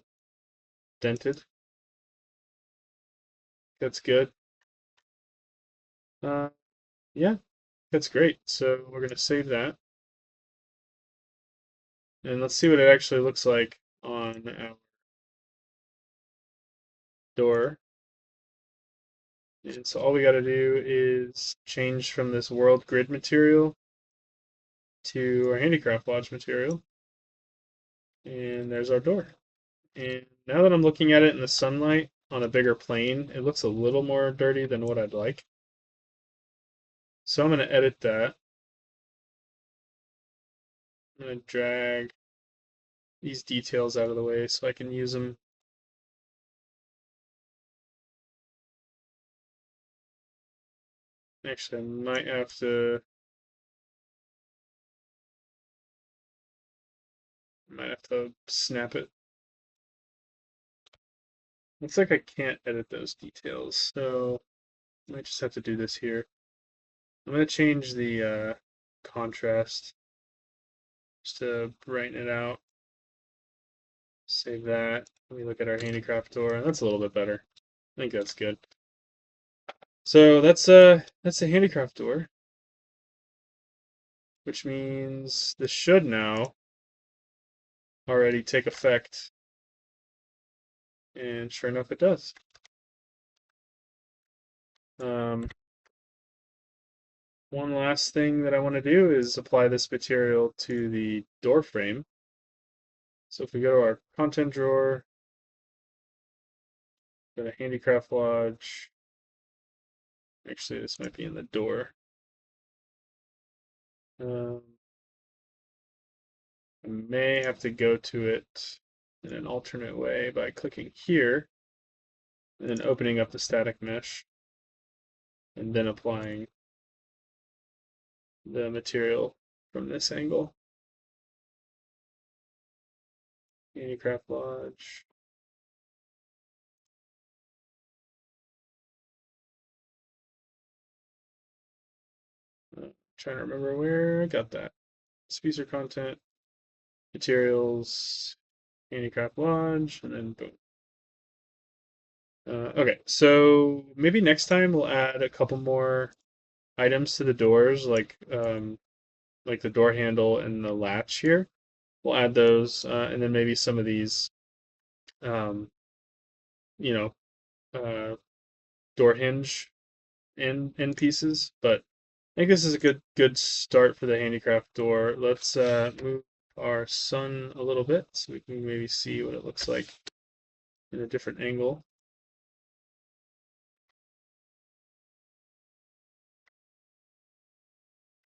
dented. That's good. Yeah, that's great. So we're going to save that. And let's see what it actually looks like on our door. And so all we got to do is change from this world grid material to our handicraft lodge material. And there's our door. And now that I'm looking at it in the sunlight on a bigger plane, it looks a little more dirty than what I'd like. So I'm going to edit that. I'm going to drag these details out of the way so I can use them. Actually, I might have to snap it. Looks like I can't edit those details, so I might just have to do this here. I'm going to change the contrast just to brighten it out. Save that. Let me look at our handicraft door. That's a little bit better. I think that's good. So that's a handicraft door, which means this should now already take effect. And sure enough, it does. One last thing that I want to do is apply this material to the door frame. So if we go to our content drawer, go to Handicraft Lodge. Actually, this might be in the door. I may have to go to it in an alternate way by clicking here and then opening up the static mesh and then applying the material from this angle. Handicraft Lodge. Trying to remember where I got that. SPSR content, materials, Handicraft Lodge, and then boom. Okay, so maybe next time we'll add a couple more items to the doors, like the door handle and the latch here. We'll add those, and then maybe some of these, um, you know, door hinge end pieces. But I think this is a good start for the handicraft door. Let's move our sun a little bit so we can maybe see what it looks like in a different angle.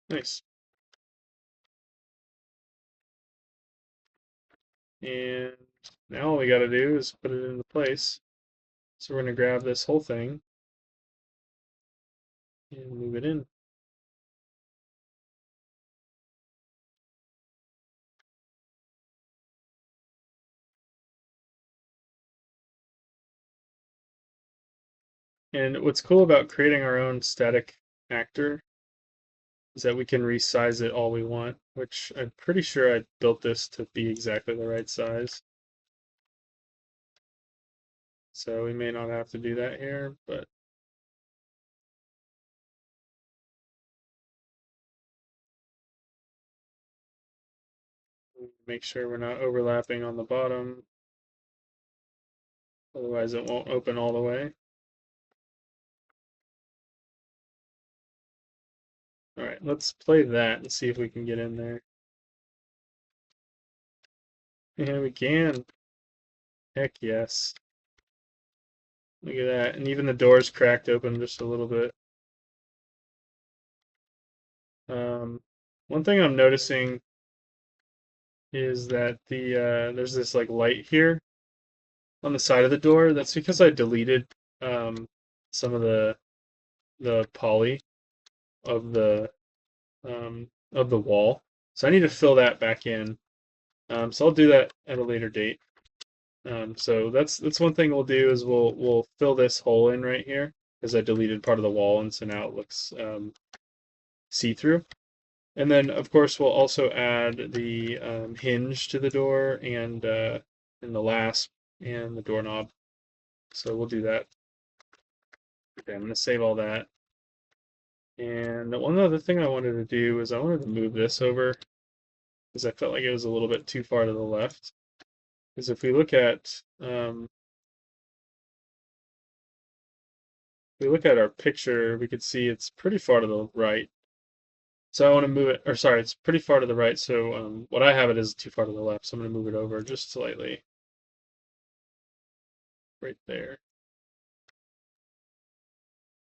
Nice. And now all we got to do is put it into place. So we're going to grab this whole thing and move it in. And what's cool about creating our own static actor is that we can resize it all we want, which I'm pretty sure I built this to be exactly the right size. So we may not have to do that here, but make sure we're not overlapping on the bottom. Otherwise it won't open all the way. All right, let's play that and see if we can get in there. Yeah, we can. Heck yes. Look at that. And even the door's cracked open just a little bit. One thing I'm noticing is that there's this like light here on the side of the door. That's because I deleted some of the poly of the wall. So I need to fill that back in. So I'll do that at a later date. So that's one thing we'll do is we'll fill this hole in right here because I deleted part of the wall and so now it looks see-through. And then of course we'll also add the hinge to the door and the lasp and the doorknob. So we'll do that. Okay, I'm going to save all that. And one other thing I wanted to do is I wanted to move this over because I felt like it was a little bit too far to the left. Because if we look at we look at our picture, we could see it's pretty far to the right. So I want to move it, or sorry, it's pretty far to the right. So what I have it is too far to the left. So I'm going to move it over just slightly, right there.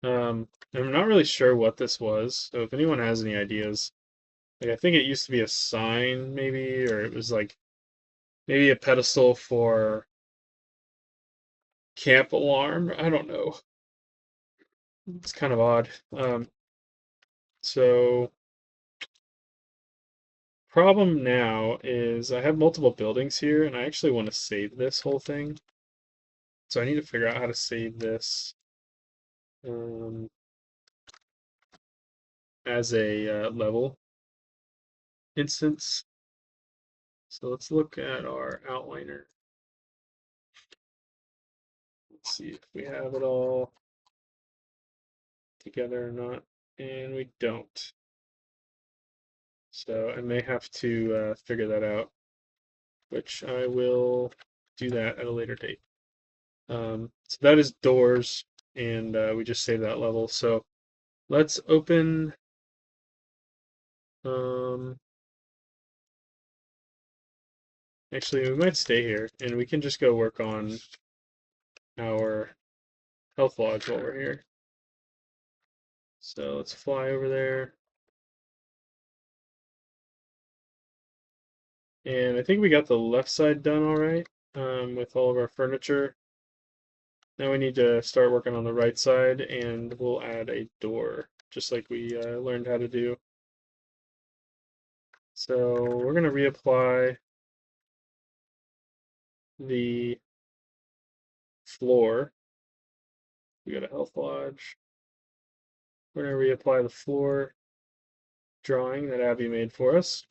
I'm not really sure what this was. So if anyone has any ideas, like I think it used to be a sign, maybe, or it was like maybe a pedestal for camp alarm. I don't know. It's kind of odd. So problem now is I have multiple buildings here, and I actually want to save this whole thing. So I need to figure out how to save this um, as a level instance. So let's look at our outliner. Let's see if we have it all together or not. And we don't. So I may have to figure that out, which I will do that at a later date. So that is doors, and we just saved that level. So let's open. Um, Actually, we might stay here, and we can just go work on our health lodge while we're here. So let's fly over there. And I think we got the left side done all right with all of our furniture. Now we need to start working on the right side, and we'll add a door, just like we learned how to do. So we're going to reapply the floor. We got a health lodge. We're going to reapply the floor drawing that Abby made for us.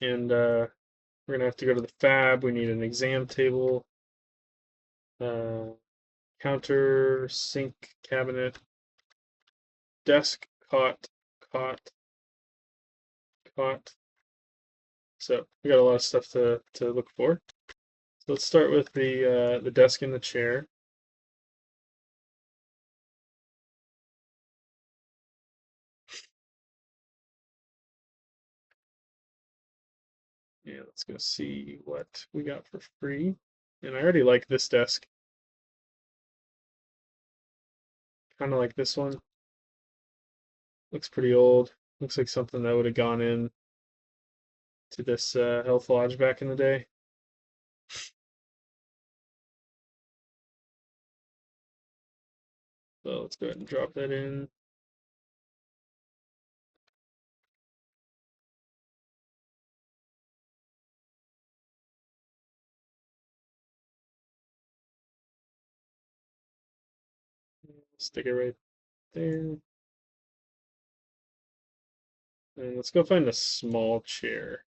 And we're going to have to go to the fab. We need an exam table, uh, counter, sink, cabinet, desk, cot, cot. So we got a lot of stuff to look for. So let's start with the desk and the chair. Yeah, let's go see what we got for free. And I already like this desk. Kind of like this one. Looks pretty old. Looks like something that would have gone in to this health lodge back in the day. So let's go ahead and drop that in. Stick it right there. And let's go find a small chair.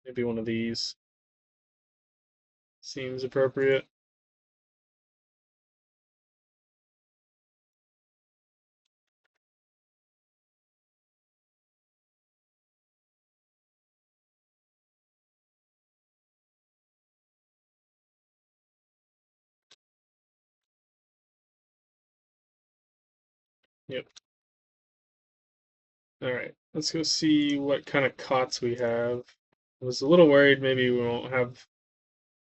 Maybe one of these seems appropriate. Yep. All right, let's go see what kind of cots we have. I was a little worried maybe we won't have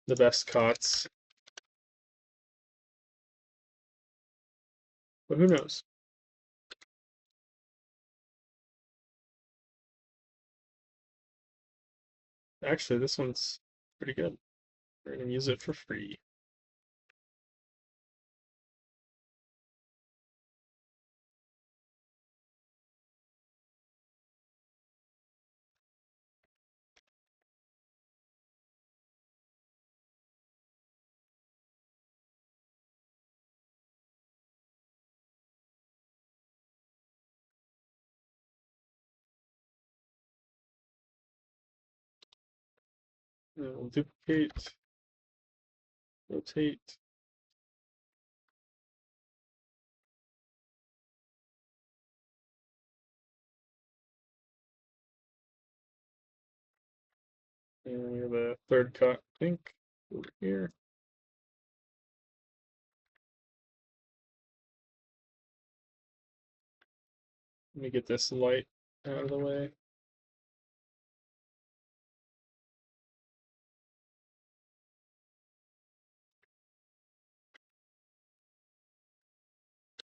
the best cots, but who knows? Actually, this one's pretty good. We're gonna use it for free. And we'll duplicate, rotate. And we have a third cut pink over here. Let me get this light out of the way.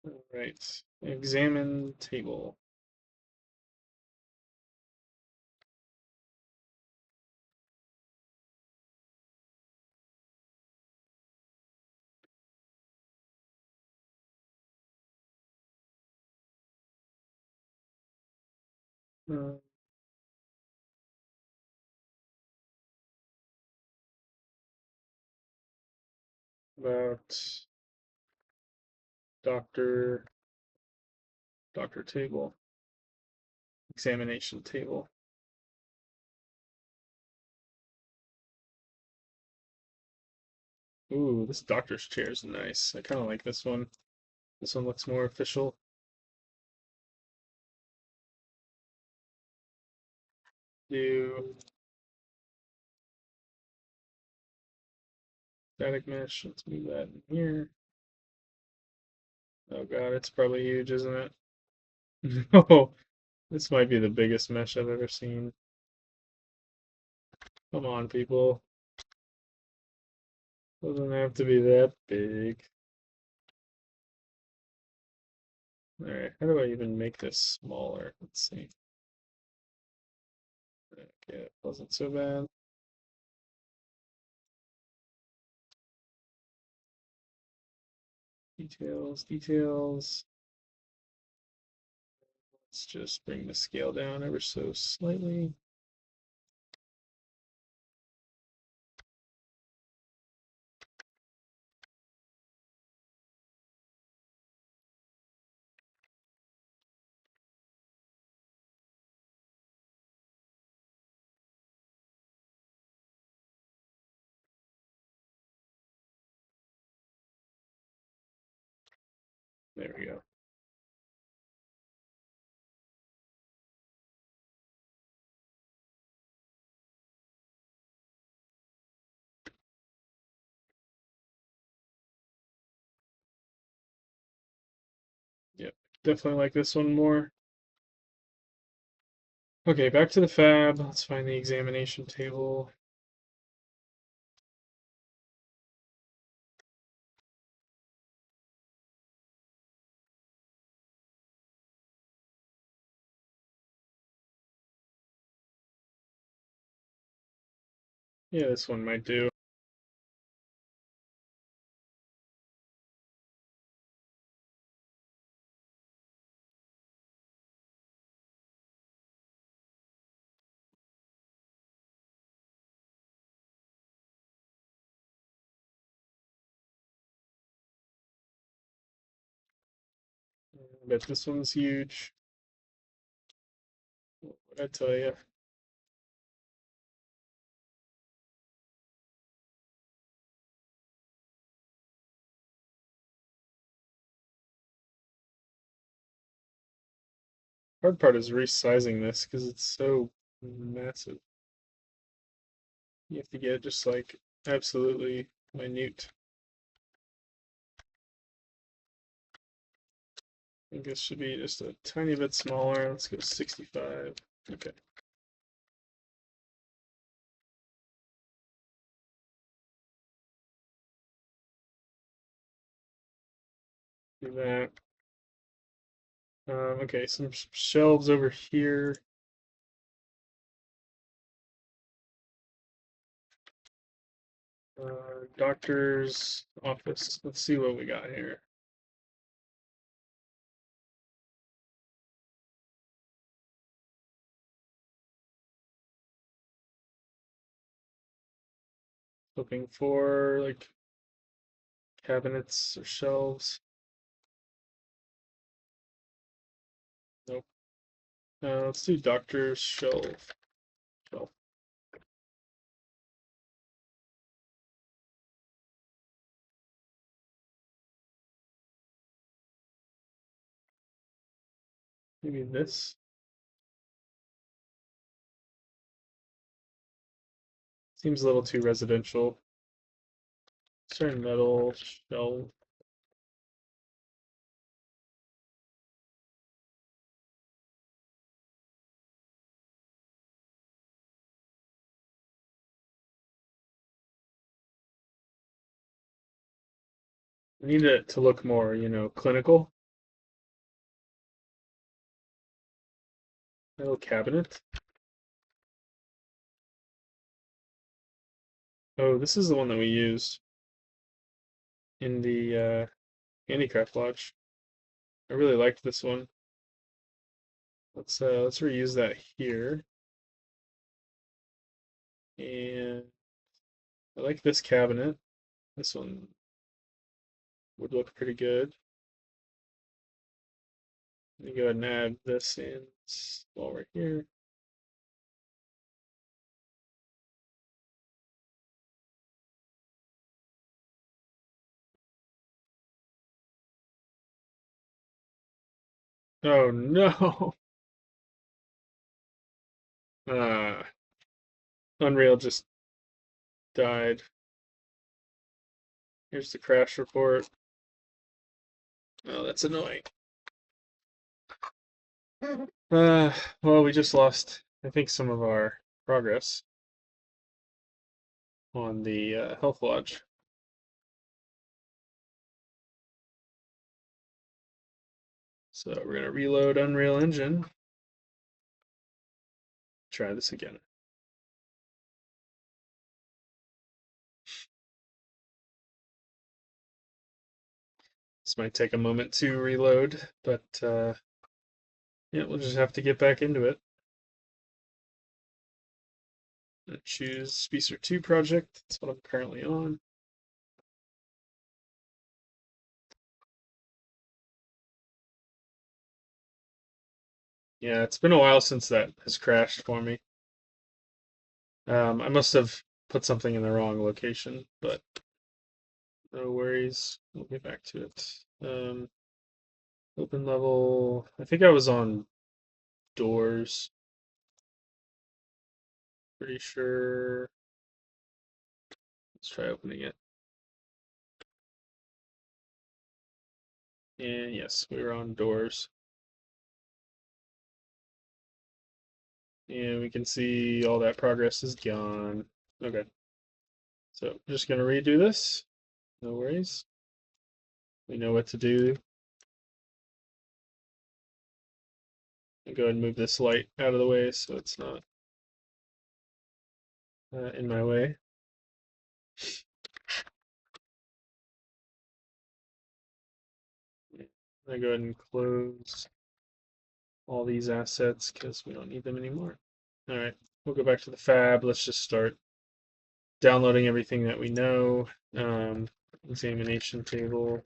All right, examine table. Uh, about doctor table, examination table. Ooh, this doctor's chair is nice. I kind of like this one. This one looks more official. Do static mesh. Let's move that in here. Oh god, it's probably huge, isn't it? No, this might be the biggest mesh I've ever seen. Come on, people. Doesn't have to be that big. Alright, how do I even make this smaller? Let's see. Okay, it wasn't so bad. Details, details. Let's just bring the scale down ever so slightly. There we go. Yep, definitely like this one more. Okay, back to the fab. Let's find the examination table. Yeah, this one might do. I bet this one's huge. What would I tell you? Hard part is resizing this because it's so massive. You have to get just like absolutely minute. I think this should be just a tiny bit smaller. Let's go 65. Okay. Do that. Okay, some shelves over here. Doctor's office. Let's see what we got here. Looking for like cabinets or shelves. Nope. Let's do doctor's shelf. Shelf. Maybe this. Seems a little too residential. Certain metal shelf. We need it to look more, clinical. Little cabinet. Oh, this is the one that we used in the handicraft lodge. I really liked this one. Let's reuse that here. And I like this cabinet. This one would look pretty good. Let me go ahead and add this in while we're here. Oh no! Uh, Unreal just died. Here's the crash report. Oh, that's annoying. Well, we just lost, I think, some of our progress on the health lodge. So we're gonna reload Unreal Engine. Try this again. This might take a moment to reload, but yeah, we'll just have to get back into it. Choose SPSR 2 project. That's what I'm currently on. Yeah, it's been a while since that has crashed for me. I must have put something in the wrong location, but no worries. We'll get back to it. Open level. I think I was on doors. Pretty sure. Let's try opening it. And yes, we were on doors. And we can see all that progress is gone. Okay. So I'm just gonna redo this. No worries. We know what to do. I'll go ahead and move this light out of the way so it's not in my way. I go ahead and close all these assets because we don't need them anymore. All right, we'll go back to the fab. Let's just start downloading everything that we know. Examination table.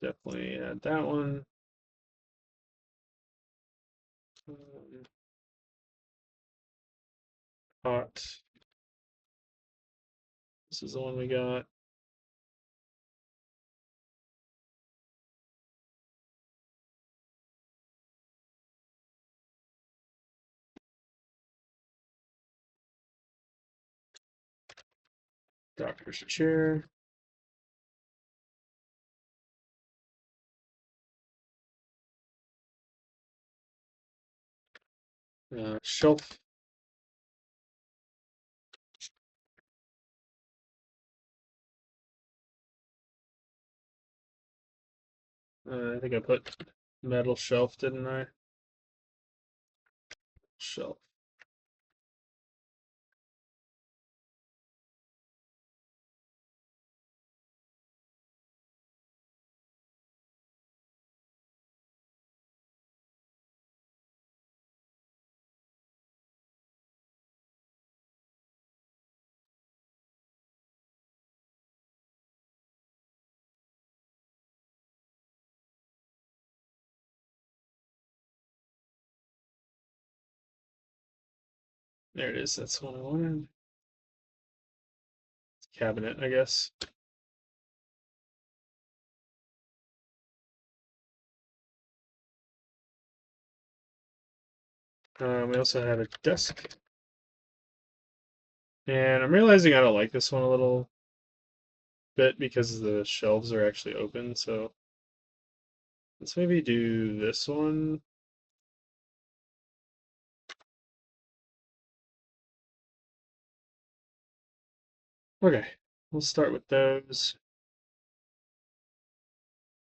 Definitely add that one. Hot. This is the one we got. Doctor's chair. Shelf. I think I put metal shelf, didn't I? Shelf. There it is. That's what I wanted. Cabinet, I guess. We also have a desk. And I'm realizing I don't like this one a little bit because the shelves are actually open. So let's maybe do this one. Okay, we'll start with those.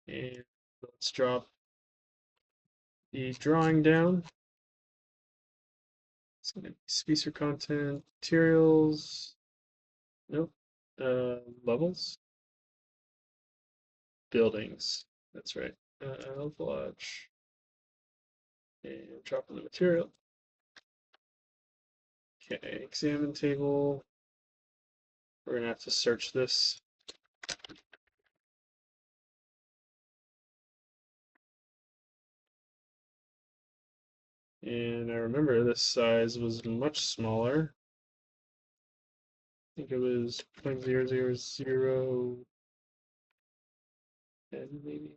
And let's drop the drawing down. It's going to be speaker content, materials, nope, levels, buildings. That's right. Lodge. And drop in the material. Okay, examine table. We're going to have to search this. And I remember this size was much smaller. I think it was 0.00010 maybe.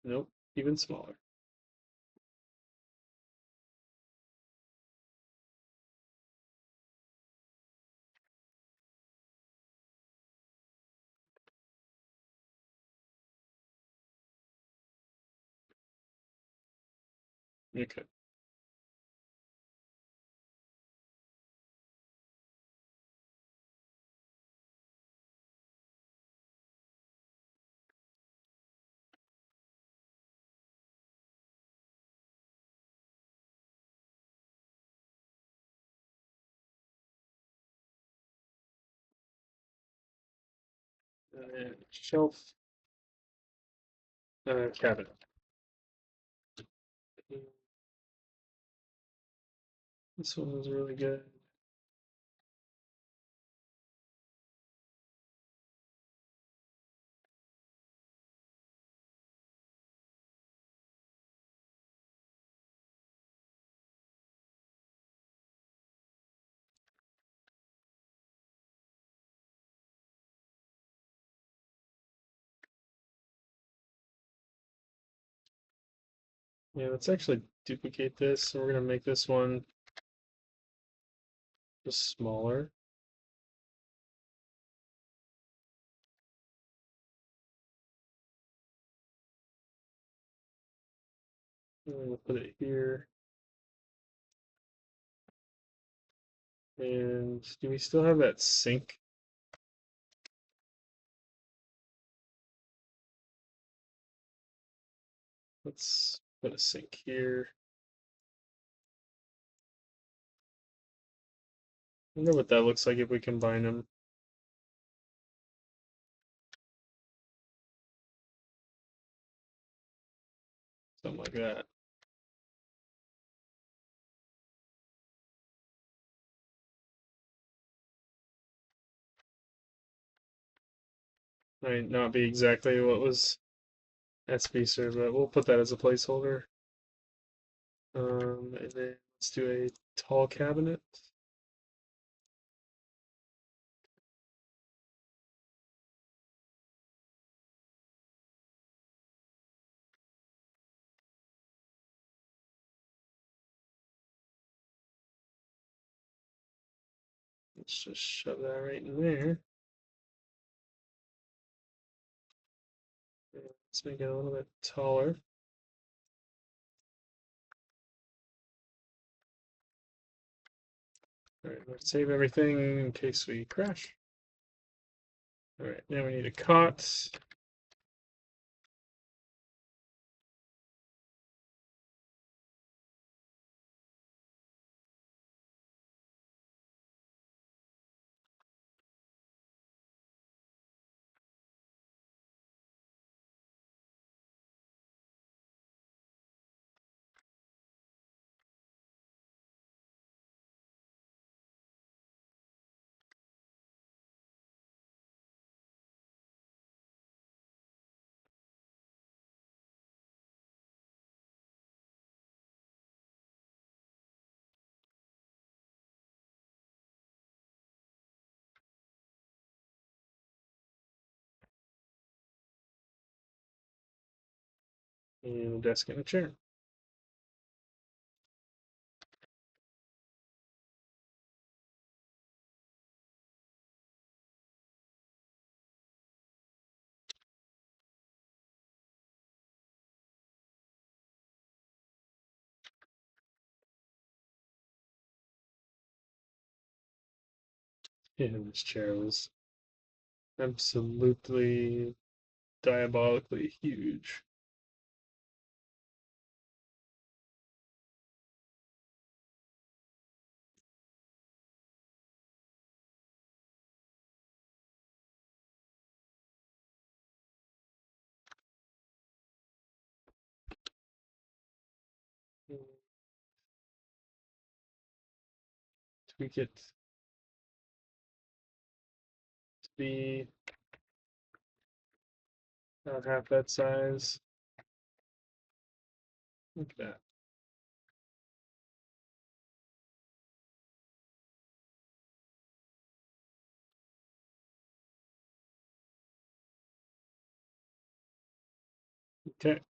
Nope, even smaller. Okay. Shelf cabinet. This one was really good. Yeah, let's actually duplicate this. So we're gonna make this one just smaller. And we'll put it here. And do we still have that sink? Let's put a sink here. I wonder what that looks like if we combine them. Something like that. Might not be exactly what was SPSR, but we'll put that as a placeholder. And then let's do a tall cabinet. Let's just shove that right in there. Let's make it a little bit taller. All right, let's save everything in case we crash. All right, now we need a cot. and a desk and a chair. And this chair was absolutely diabolically huge. Tweak it to be about half that size. Look at that. Okay, I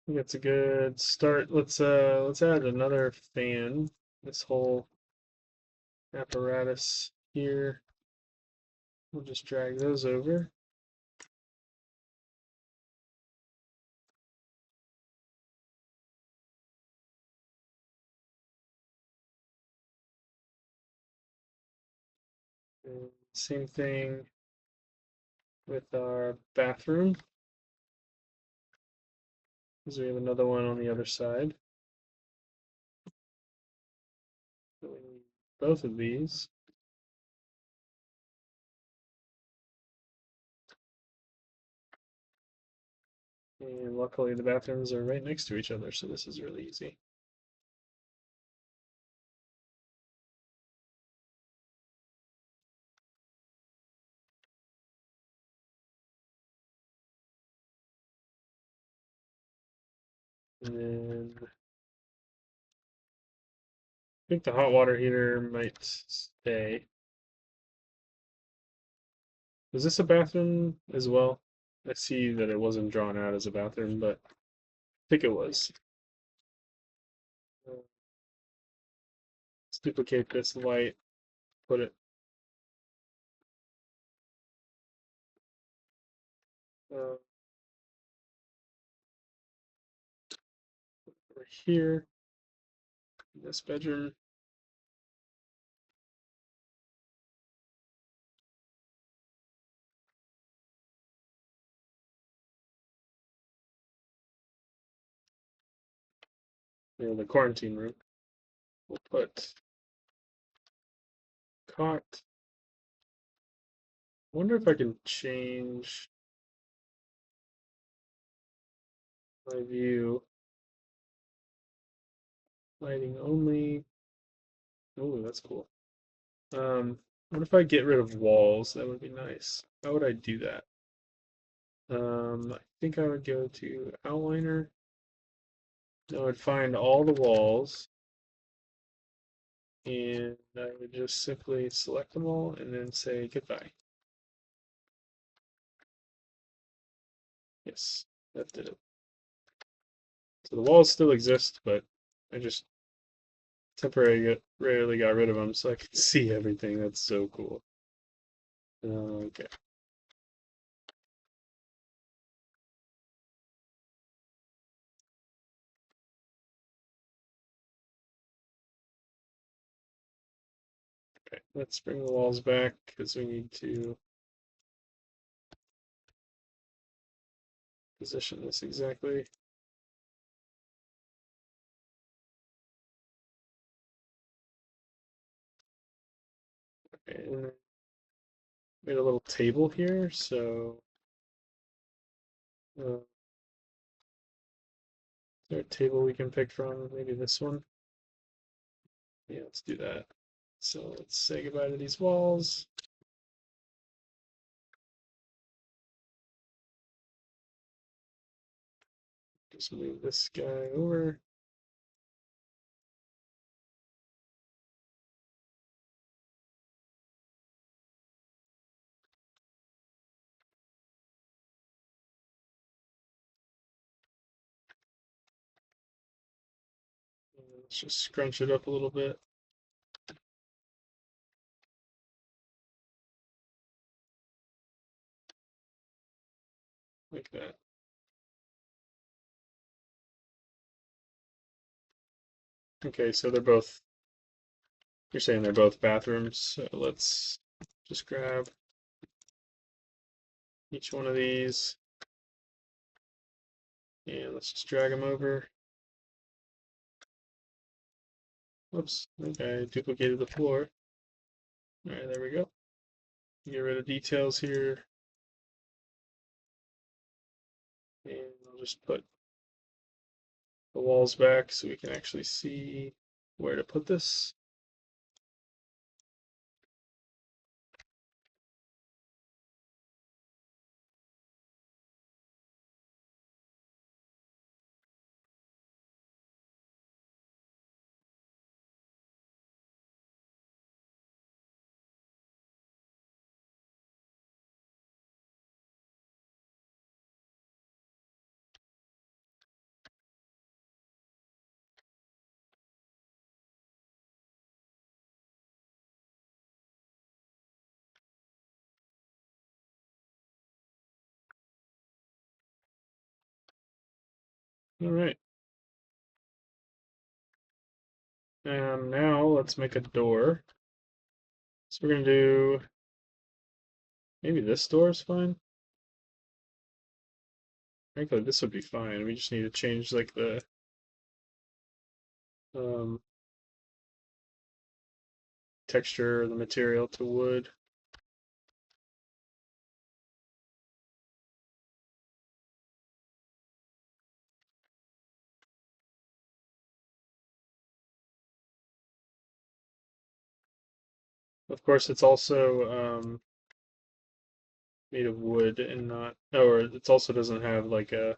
think that's a good start. Let's add another fan. This whole apparatus here. We'll just drag those over. And same thing with our bathroom, because we have another one on the other side. So we need both of these. And luckily the bathrooms are right next to each other, so this is really easy. And then I think the hot water heater might stay. Is this a bathroom as well? I see that it wasn't drawn out as a bathroom, but I think it was. Let's duplicate this light, put it over here in this bedroom. In the quarantine room. We'll put cot. Wonder if I can change my view. Lighting only. Oh, that's cool. What if I get rid of walls? That would be nice. How would I do that? I think I would go to outliner. I would find all the walls and I would just simply select them all and then say goodbye. Yes, that did it. So the walls still exist, but I just temporarily got rid of them so I could see everything. That's so cool. Okay. Okay, let's bring the walls back because we need to position this exactly. Okay, and made a little table here, so is there a table we can pick from? Maybe this one. Yeah, let's do that. So let's say goodbye to these walls. Just move this guy over. Let's just scrunch it up a little bit, like that. Okay, so you're saying they're both bathrooms, so let's just grab each one of these and let's just drag them over. Whoops, I think I duplicated the floor. All right, there we go. Get rid of details here, and I'll just put the walls back so we can actually see where to put this. All right. And now let's make a door. So we're gonna do maybe this door is fine. Frankly, this would be fine. We just need to change like the um, texture of the material to wood. Of course, it's also made of wood and not, or it also doesn't have like a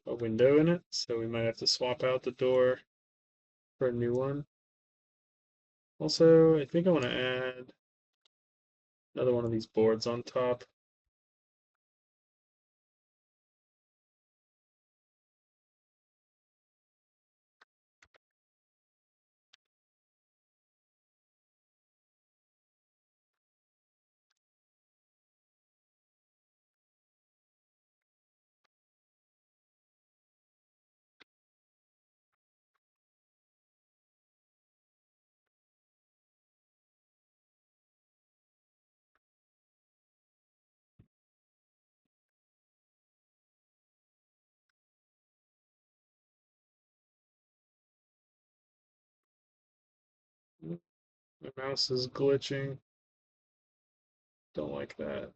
window in it, so we might have to swap out the door for a new one. Also, I think I want to add another one of these boards on top. My mouse is glitching. Don't like that.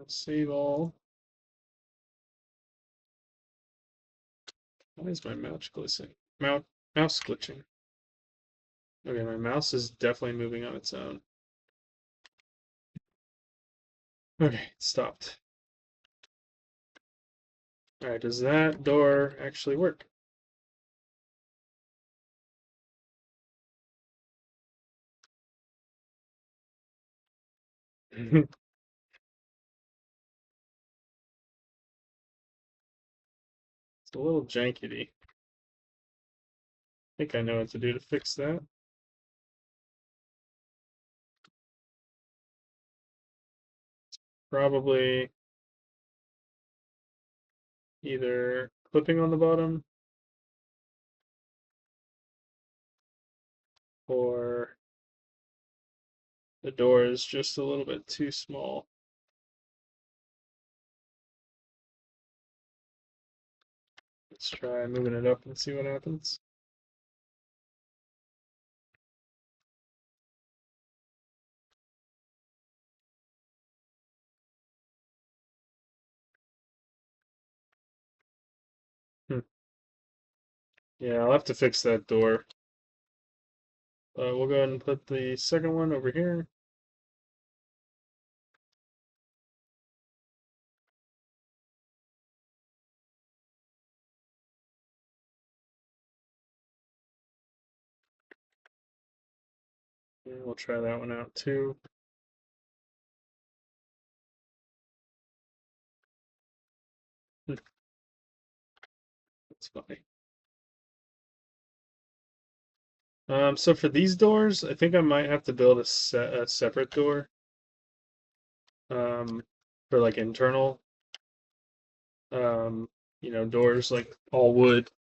Save all. Why is my mouse glitching? Mouse glitching. Okay, my mouse is definitely moving on its own. Okay, it stopped. Alright, does that door actually work? It's a little jankety. I think I know what to do to fix that. Probably either clipping on the bottom or the door is just a little bit too small. Let's try moving it up and see what happens. Hmm. Yeah, I'll have to fix that door. We'll go ahead and put the second one over here. And we'll try that one out too. Hmm, that's funny. So for these doors, I think I might have to build a separate door for like internal, um, doors like all wood,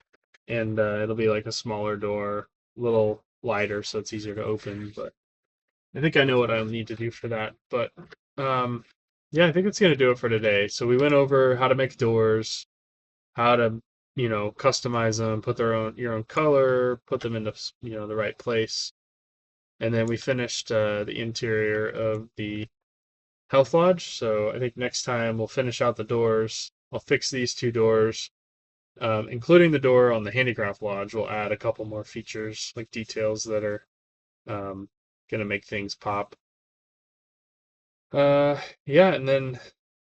and it'll be like a smaller door, a little lighter, so it's easier to open. But I think I know what I'll need to do for that. But um, yeah, I think it's gonna do it for today. So we went over how to make doors, how to customize them, put your own color, put them in the right place, and then we finished the interior of the health lodge. So I think next time we'll finish out the doors. I'll fix these two doors, including the door on the handicraft lodge. We'll add a couple more features, like details that are gonna make things pop. Yeah, and then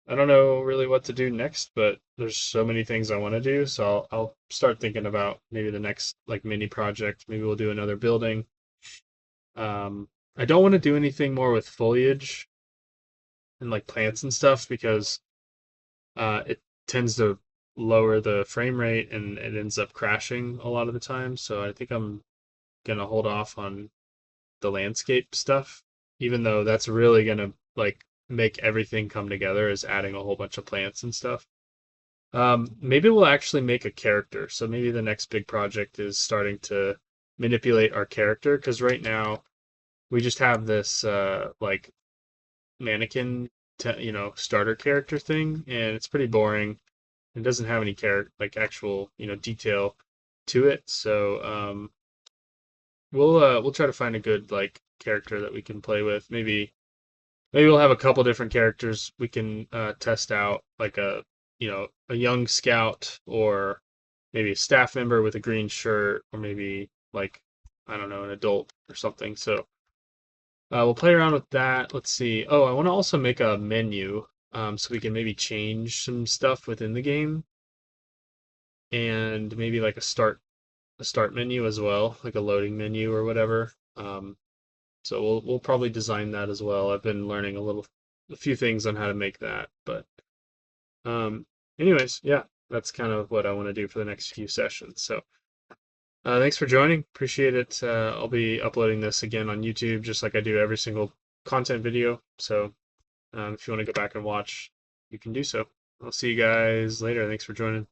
I don't know really what to do next, but there's so many things I want to do, so I'll start thinking about maybe the next like mini project. Maybe we'll do another building. I don't want to do anything more with foliage and like plants and stuff because it tends to lower the frame rate and it ends up crashing a lot of the time. So I think I'm gonna hold off on the landscape stuff, even though that's really gonna like make everything come together is adding a whole bunch of plants and stuff. Maybe we'll actually make a character. So maybe the next big project is starting to manipulate our character because right now we just have this like mannequin, starter character thing, and it's pretty boring. It doesn't have any character like actual detail to it. So we'll try to find a good like character that we can play with. Maybe we'll have a couple different characters we can test out, like a young scout, or maybe a staff member with a green shirt, or maybe like I don't know, an adult or something. So we'll play around with that. Let's see. Oh, I want to also make a menu, so we can maybe change some stuff within the game, and maybe like a start menu as well, like a loading menu or whatever. So we'll probably design that as well. I've been learning a few things on how to make that, but um, anyways, yeah, that's kind of what I want to do for the next few sessions. So thanks for joining. Appreciate it. I'll be uploading this again on YouTube, just like I do every single content video. So if you want to go back and watch, you can do so. I'll see you guys later. Thanks for joining.